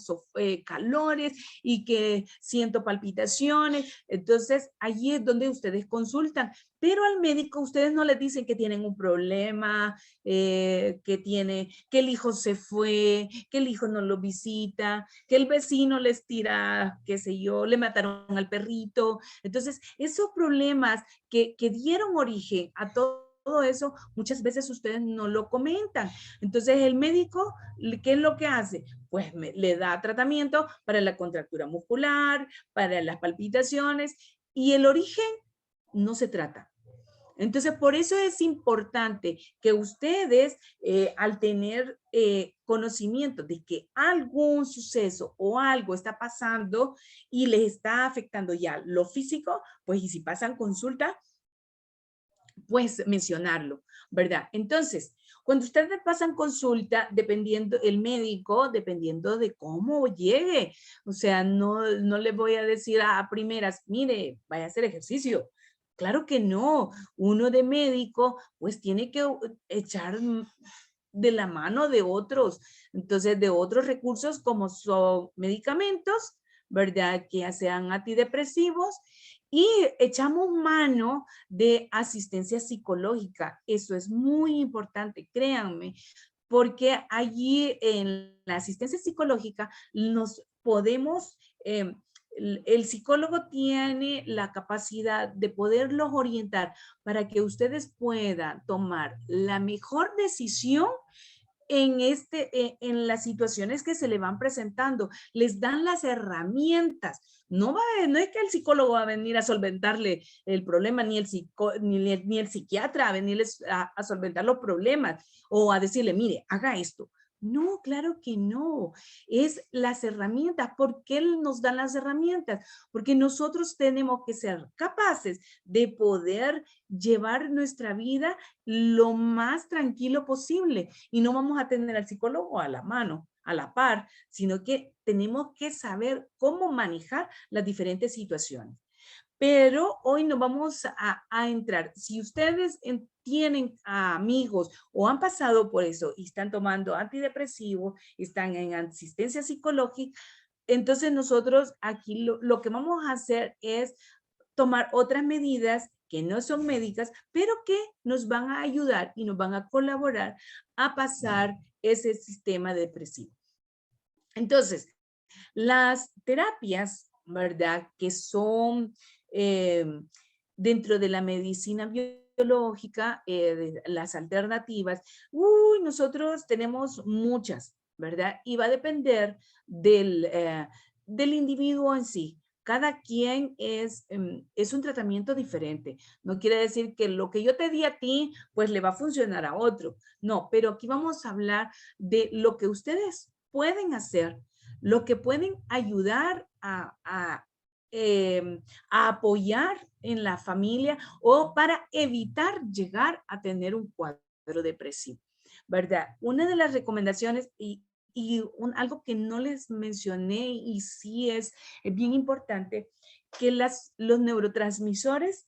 calores y que siento palpitaciones. Entonces, allí es donde ustedes consultan. Pero al médico ustedes no les dicen que tienen un problema, que el hijo se fue, que el hijo no lo visita, que el vecino les tira, qué sé yo, le mataron al perrito. Entonces, esos problemas que dieron origen a todo eso, muchas veces ustedes no lo comentan. Entonces, el médico, ¿qué es lo que hace? Pues le da tratamiento para la contractura muscular, para las palpitaciones, y el origen no se trata. Entonces, por eso es importante que ustedes, al tener conocimiento de que algún suceso o algo está pasando y les está afectando ya lo físico, pues y si pasan consulta, pues mencionarlo, ¿verdad? Entonces, cuando ustedes pasan consulta, dependiendo el médico, dependiendo de cómo llegue, o sea, no les voy a decir a primeras, mire, vaya a hacer ejercicio. Claro que no. Uno de médico, pues tiene que echar de la mano de otros, entonces de otros recursos como son medicamentos, ¿verdad? Que sean antidepresivos y echamos mano de asistencia psicológica. Eso es muy importante, créanme, porque allí en la asistencia psicológica nos podemos, el psicólogo tiene la capacidad de poderlos orientar para que ustedes puedan tomar la mejor decisión en las situaciones que se le van presentando. Les dan las herramientas. No es que el psicólogo va a venir a solventarle el problema, ni el psiquiatra a venirles a solventar los problemas o a decirle, mire, haga esto. No, claro que no. Es las herramientas. ¿Por qué Él nos da las herramientas? Porque nosotros tenemos que ser capaces de poder llevar nuestra vida lo más tranquilo posible. Y no vamos a tener al psicólogo a la mano, a la par, sino que tenemos que saber cómo manejar las diferentes situaciones. Pero hoy no vamos a entrar. Si ustedes tienen amigos o han pasado por eso y están tomando antidepresivos, están en asistencia psicológica, entonces nosotros aquí lo que vamos a hacer es tomar otras medidas que no son médicas, pero que nos van a ayudar y nos van a colaborar a pasar ese sistema depresivo. Entonces, las terapias, ¿verdad? Que son eh, dentro de la medicina biológica, las alternativas, nosotros tenemos muchas, ¿verdad? Y va a depender del individuo en sí. Cada quien es un tratamiento diferente. No quiere decir que lo que yo te di a ti, pues le va a funcionar a otro. No, pero aquí vamos a hablar de lo que ustedes pueden hacer, lo que pueden ayudar a apoyar en la familia o para evitar llegar a tener un cuadro depresivo, ¿verdad? Una de las recomendaciones algo que no les mencioné y sí es bien importante, que los neurotransmisores,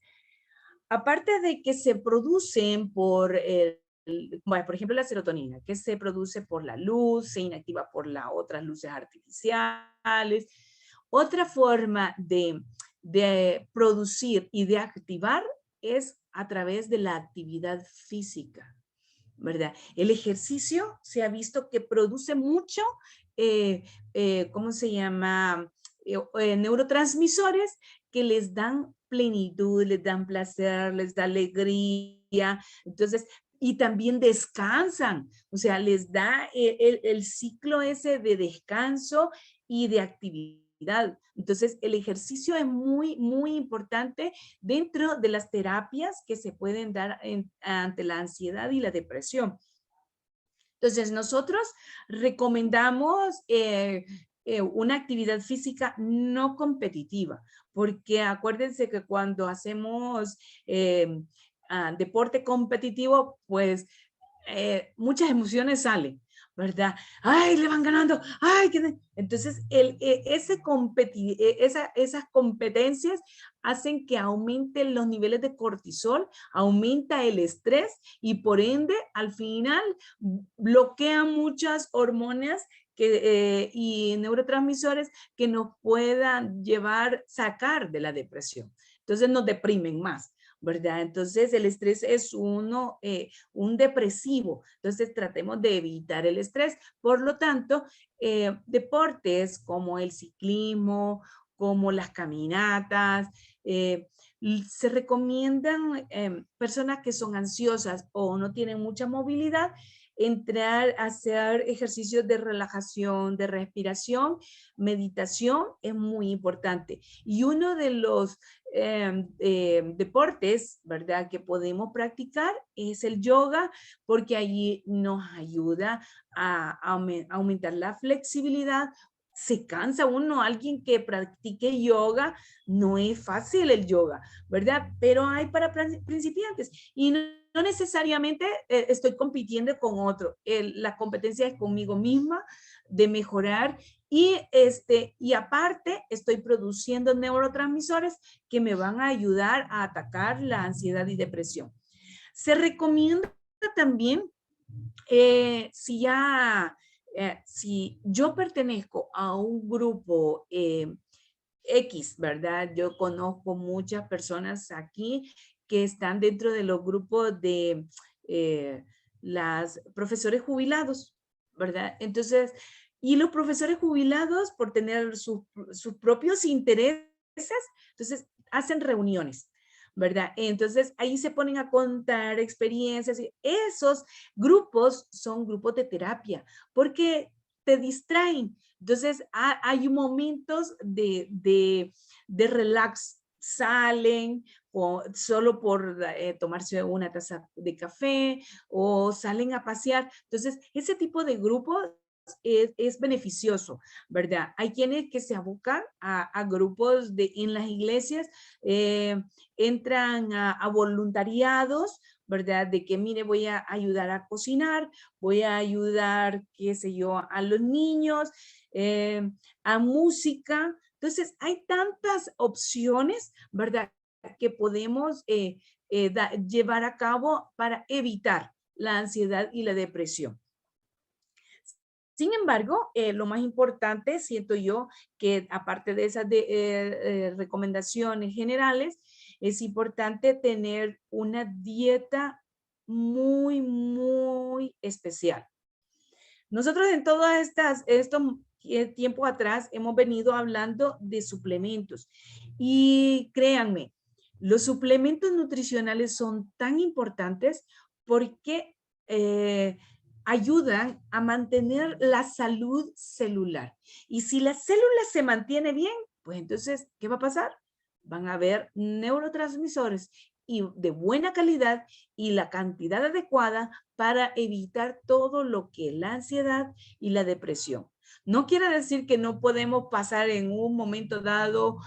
aparte de que se producen bueno, por ejemplo, la serotonina, que se produce por la luz, se inactiva por las otras luces artificiales. Otra forma de producir y de activar es a través de la actividad física, ¿verdad? El ejercicio se ha visto que produce mucho, ¿cómo se llama? Neurotransmisores que les dan plenitud, les dan placer, les da alegría. Entonces, y también descansan, o sea, les da el ciclo ese de descanso y de actividad. Entonces, el ejercicio es muy, muy importante dentro de las terapias que se pueden dar ante la ansiedad y la depresión. Entonces, nosotros recomendamos una actividad física no competitiva, porque acuérdense que cuando hacemos deporte competitivo, pues muchas emociones salen, ¿verdad? ¡Ay, le van ganando! ¡Ay! Entonces, esas competencias hacen que aumenten los niveles de cortisol, aumenta el estrés y por ende, al final, bloquean muchas hormonas y neurotransmisores que nos puedan sacar de la depresión. Entonces nos deprimen más, ¿verdad? Entonces el estrés es un depresivo. Entonces tratemos de evitar el estrés. Por lo tanto, deportes como el ciclismo, como las caminatas, se recomiendan personas que son ansiosas o no tienen mucha movilidad, entrar a hacer ejercicios de relajación, de respiración, meditación es muy importante. Y uno de los deportes, ¿verdad?, que podemos practicar es el yoga, porque allí nos ayuda a aumentar la flexibilidad. Se cansa uno, alguien que practique yoga, no es fácil el yoga, ¿verdad? Pero hay para principiantes y no necesariamente estoy compitiendo con otro. La competencia es conmigo misma de mejorar y aparte estoy produciendo neurotransmisores que me van a ayudar a atacar la ansiedad y depresión. Se recomienda también si yo pertenezco a un grupo X, ¿verdad? Yo conozco muchas personas aquí que están dentro de los grupos de las profesores jubilados, ¿verdad? Entonces, y los profesores jubilados, por tener sus propios intereses, entonces hacen reuniones, ¿verdad? Entonces ahí se ponen a contar experiencias. Y esos grupos son grupos de terapia porque te distraen. Entonces hay momentos de relax, salen solo por tomarse una taza de café o salen a pasear. Entonces, ese tipo de grupos es beneficioso, ¿verdad? Hay quienes que se abocan a grupos en las iglesias, entran a voluntariados, ¿verdad? De que, mire, voy a ayudar a cocinar, voy a ayudar, qué sé yo, a los niños, a música. Entonces, hay tantas opciones, ¿verdad? Que podemos llevar a cabo para evitar la ansiedad y la depresión. Sin embargo, lo más importante, siento yo, que aparte de esas recomendaciones generales, es importante tener una dieta muy, muy especial. Nosotros en todas estos tiempos atrás hemos venido hablando de suplementos y créanme, los suplementos nutricionales son tan importantes porque ayudan a mantener la salud celular. Y si la célula se mantiene bien, pues entonces, ¿qué va a pasar? Van a haber neurotransmisores y de buena calidad y la cantidad adecuada para evitar todo lo que es la ansiedad y la depresión. No quiere decir que no podemos pasar en un momento dado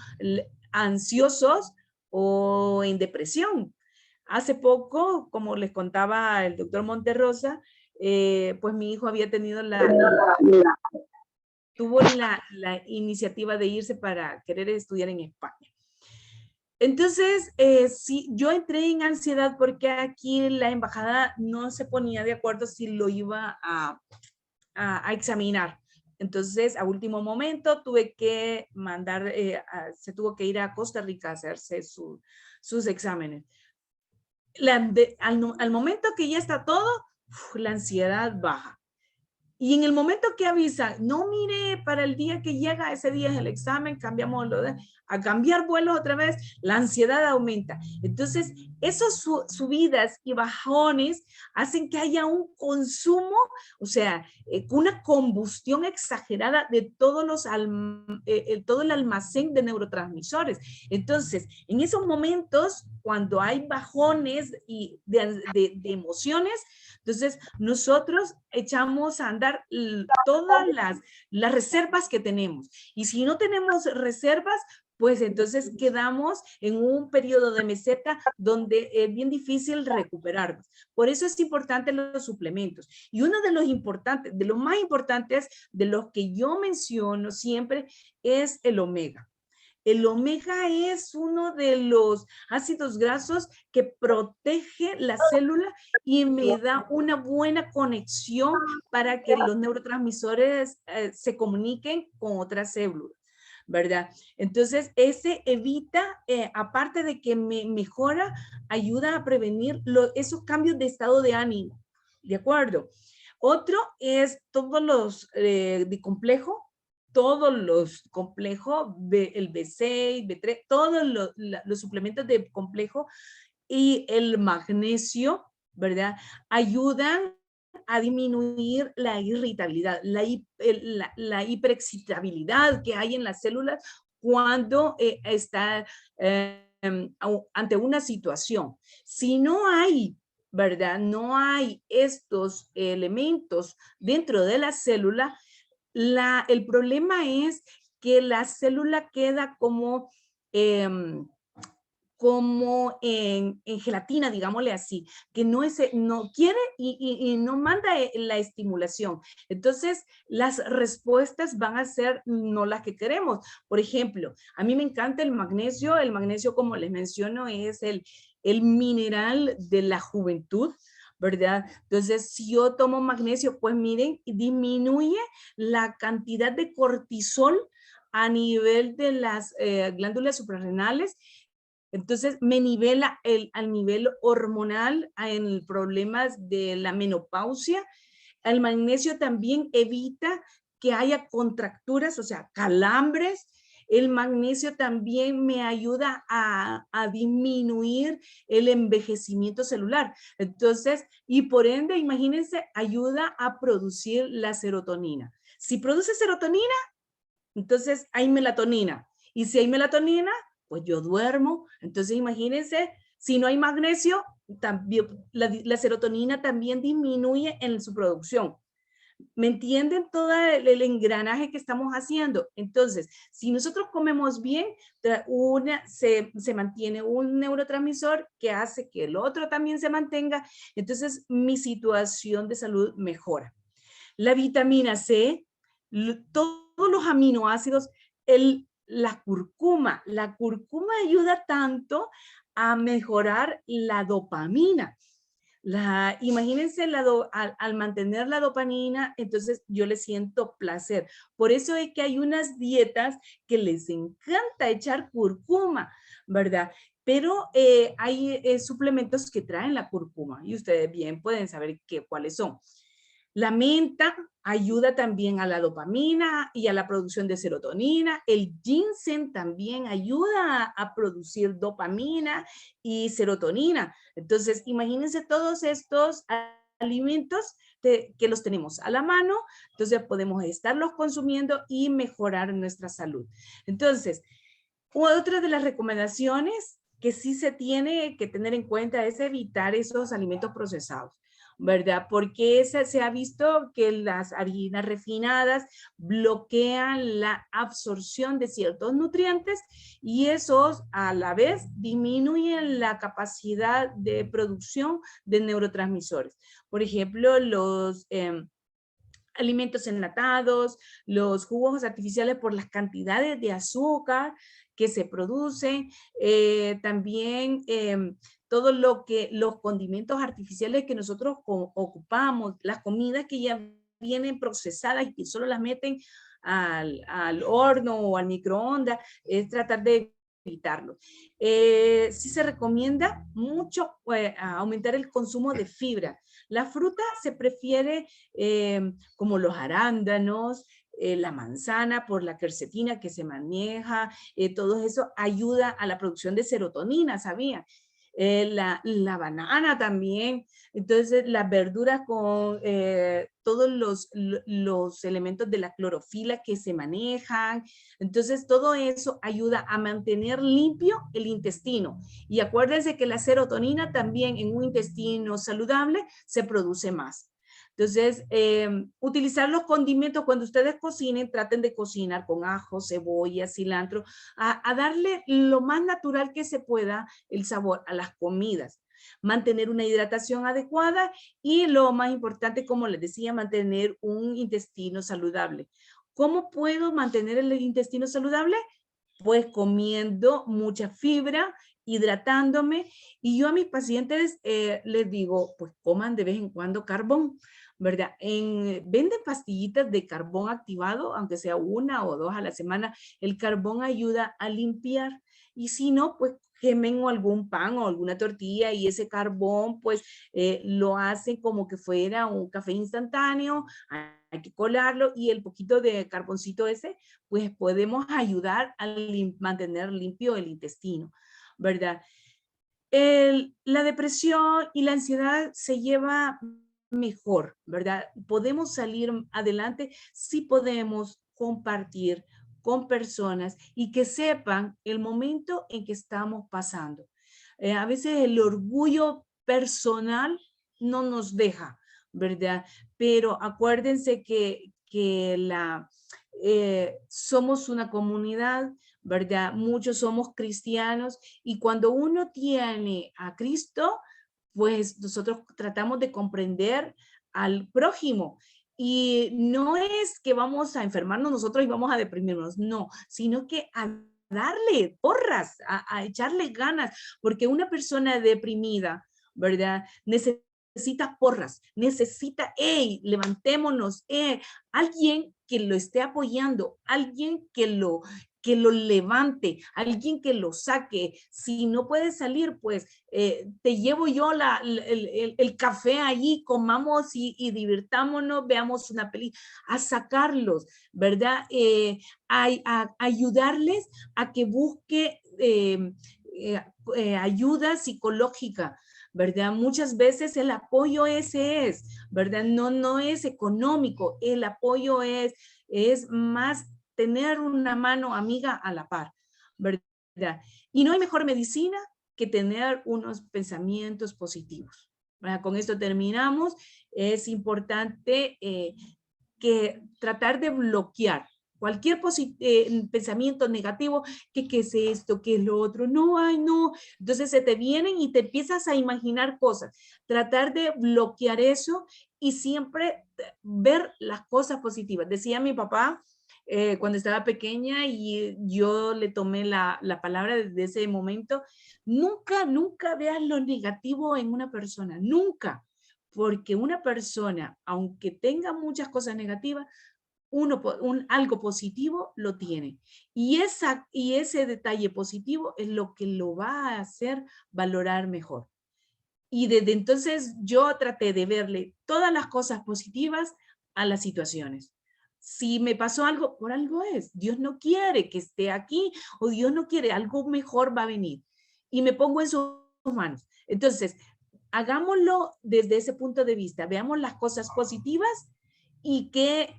ansiosos o en depresión. Hace poco, como les contaba el doctor Monterrosa, pues mi hijo había tenido tuvo la iniciativa de irse para querer estudiar en España. Entonces, sí, yo entré en ansiedad porque aquí la embajada no se ponía de acuerdo si lo iba a examinar. Entonces, a último momento, tuve que mandar, se tuvo que ir a Costa Rica a hacerse sus exámenes. Al momento que ya está todo, la ansiedad baja. Y en el momento que avisan, no mire, para el día que llega, ese día es el examen, cambiamos a cambiar vuelos otra vez, la ansiedad aumenta. Entonces, esos subidas y bajones hacen que haya un consumo, o sea, una combustión exagerada de todo el almacén de neurotransmisores. Entonces, en esos momentos, cuando hay bajones y de emociones, entonces, nosotros echamos a andar todas las reservas que tenemos. Y si no tenemos reservas, pues entonces quedamos en un periodo de meseta donde es bien difícil recuperarnos. Por eso es importante los suplementos. Y uno de los importantes, de los más importantes, de los que yo menciono siempre, es el omega. El omega es uno de los ácidos grasos que protege la célula y me da una buena conexión para que los neurotransmisores se comuniquen con otras células, ¿verdad? Entonces, ese evita, aparte de que me mejora, ayuda a prevenir esos cambios de estado de ánimo, ¿de acuerdo? Otro es todos los de complejo, todos los complejos, el B6, B3, todos los suplementos de complejo y el magnesio, ¿verdad? Ayudan a disminuir la irritabilidad, la hiperexcitabilidad que hay en las células cuando está ante una situación. Si no hay, ¿verdad? No hay estos elementos dentro de la célula, el problema es que la célula queda como en gelatina, digámosle así, que no quiere y no manda la estimulación. Entonces, las respuestas van a ser no las que queremos. Por ejemplo, a mí me encanta el magnesio. El magnesio, como les menciono, es el mineral de la juventud, ¿verdad? Entonces, si yo tomo magnesio, pues miren, disminuye la cantidad de cortisol a nivel de las glándulas suprarrenales. Entonces, me nivela al nivel hormonal en problemas de la menopausia. El magnesio también evita que haya contracturas, o sea, calambres. El magnesio también me ayuda a disminuir el envejecimiento celular. Entonces, y por ende, imagínense, ayuda a producir la serotonina. Si produce serotonina, entonces hay melatonina. Y si hay melatonina, Pues yo duermo. Entonces imagínense, si no hay magnesio, también, la serotonina también disminuye en su producción. ¿Me entienden todo el engranaje que estamos haciendo? Entonces, si nosotros comemos bien, se mantiene un neurotransmisor que hace que el otro también se mantenga. Entonces, mi situación de salud mejora. La vitamina C, todos los aminoácidos, la curcuma ayuda tanto a mejorar la dopamina. Imagínense al mantener la dopamina, entonces yo le siento placer. Por eso es que hay unas dietas que les encanta echar curcuma, ¿verdad? Pero hay suplementos que traen la curcuma y ustedes bien pueden saber cuáles son. La menta ayuda también a la dopamina y a la producción de serotonina. El ginseng también ayuda a producir dopamina y serotonina. Entonces, imagínense todos estos alimentos que los tenemos a la mano, entonces podemos estarlos consumiendo y mejorar nuestra salud. Entonces, otra de las recomendaciones que sí se tiene que tener en cuenta es evitar esos alimentos procesados, ¿verdad? Porque se ha visto que las harinas refinadas bloquean la absorción de ciertos nutrientes y esos a la vez disminuyen la capacidad de producción de neurotransmisores. Por ejemplo, los alimentos enlatados, los jugos artificiales por las cantidades de azúcar que se producen, también todo los condimentos artificiales que nosotros ocupamos, las comidas que ya vienen procesadas y que solo las meten al horno o al microondas, es tratar de evitarlo. Sí se recomienda mucho aumentar el consumo de fibra. La fruta se prefiere como los arándanos, la manzana por la quercetina que se maneja, todo eso ayuda a la producción de serotonina, ¿sabían? La banana también, entonces las verduras con todos los elementos de la clorofila que se manejan, entonces todo eso ayuda a mantener limpio el intestino. Y acuérdense que la serotonina también en un intestino saludable se produce más. Entonces, utilizar los condimentos cuando ustedes cocinen, traten de cocinar con ajo, cebolla, cilantro, a darle lo más natural que se pueda el sabor a las comidas. Mantener una hidratación adecuada y lo más importante, como les decía, mantener un intestino saludable. ¿Cómo puedo mantener el intestino saludable? Pues comiendo mucha fibra, hidratándome. Y yo a mis pacientes les digo, pues coman de vez en cuando carbón, ¿verdad? Venden pastillitas de carbón activado, aunque sea 1 o 2 a la semana. El carbón ayuda a limpiar. Y si no, pues quemen algún pan o alguna tortilla y ese carbón, pues lo hacen como que fuera un café instantáneo. Hay que colarlo y el poquito de carboncito ese, pues podemos ayudar a mantener limpio el intestino, ¿verdad? La depresión y la ansiedad se lleva mejor, ¿verdad? Podemos salir adelante si podemos compartir con personas y que sepan el momento en que estamos pasando. A veces el orgullo personal no nos deja, ¿verdad? Pero acuérdense que somos una comunidad, ¿verdad? Muchos somos cristianos y cuando uno tiene a Cristo, pues nosotros tratamos de comprender al prójimo. Y no es que vamos a enfermarnos nosotros y vamos a deprimirnos, no, sino que a darle porras, a echarle ganas, porque una persona deprimida, ¿verdad? Necesita porras, necesita, hey, levantémonos, alguien que lo esté apoyando, alguien que lo levante, alguien que lo saque. Si no puede salir, pues te llevo yo el café allí, comamos y divirtámonos, veamos una peli, a sacarlos, ¿verdad? A ayudarles a que busque ayuda psicológica, ¿verdad? Muchas veces el apoyo ese es, ¿verdad? No es económico, el apoyo es más tener una mano amiga a la par, ¿verdad? Y no hay mejor medicina que tener unos pensamientos positivos. ¿Verdad? Con esto terminamos. Es importante que tratar de bloquear cualquier pensamiento negativo, que qué es esto, qué es lo otro, no, ay, no. Entonces se te vienen y te empiezas a imaginar cosas. Tratar de bloquear eso y siempre ver las cosas positivas. Decía mi papá, cuando estaba pequeña y yo le tomé la palabra desde ese momento, nunca, nunca veas lo negativo en una persona, nunca, porque una persona, aunque tenga muchas cosas negativas, algo positivo lo tiene. Y ese detalle positivo es lo que lo va a hacer valorar mejor. Y desde entonces yo traté de verle todas las cosas positivas a las situaciones. Si me pasó algo, por algo es. Dios no quiere que esté aquí o Dios no quiere, algo mejor va a venir. Y me pongo en sus manos. Entonces, hagámoslo desde ese punto de vista. Veamos las cosas positivas y qué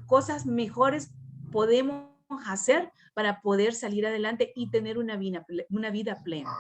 cosas mejores podemos hacer para poder salir adelante y tener una vida plena.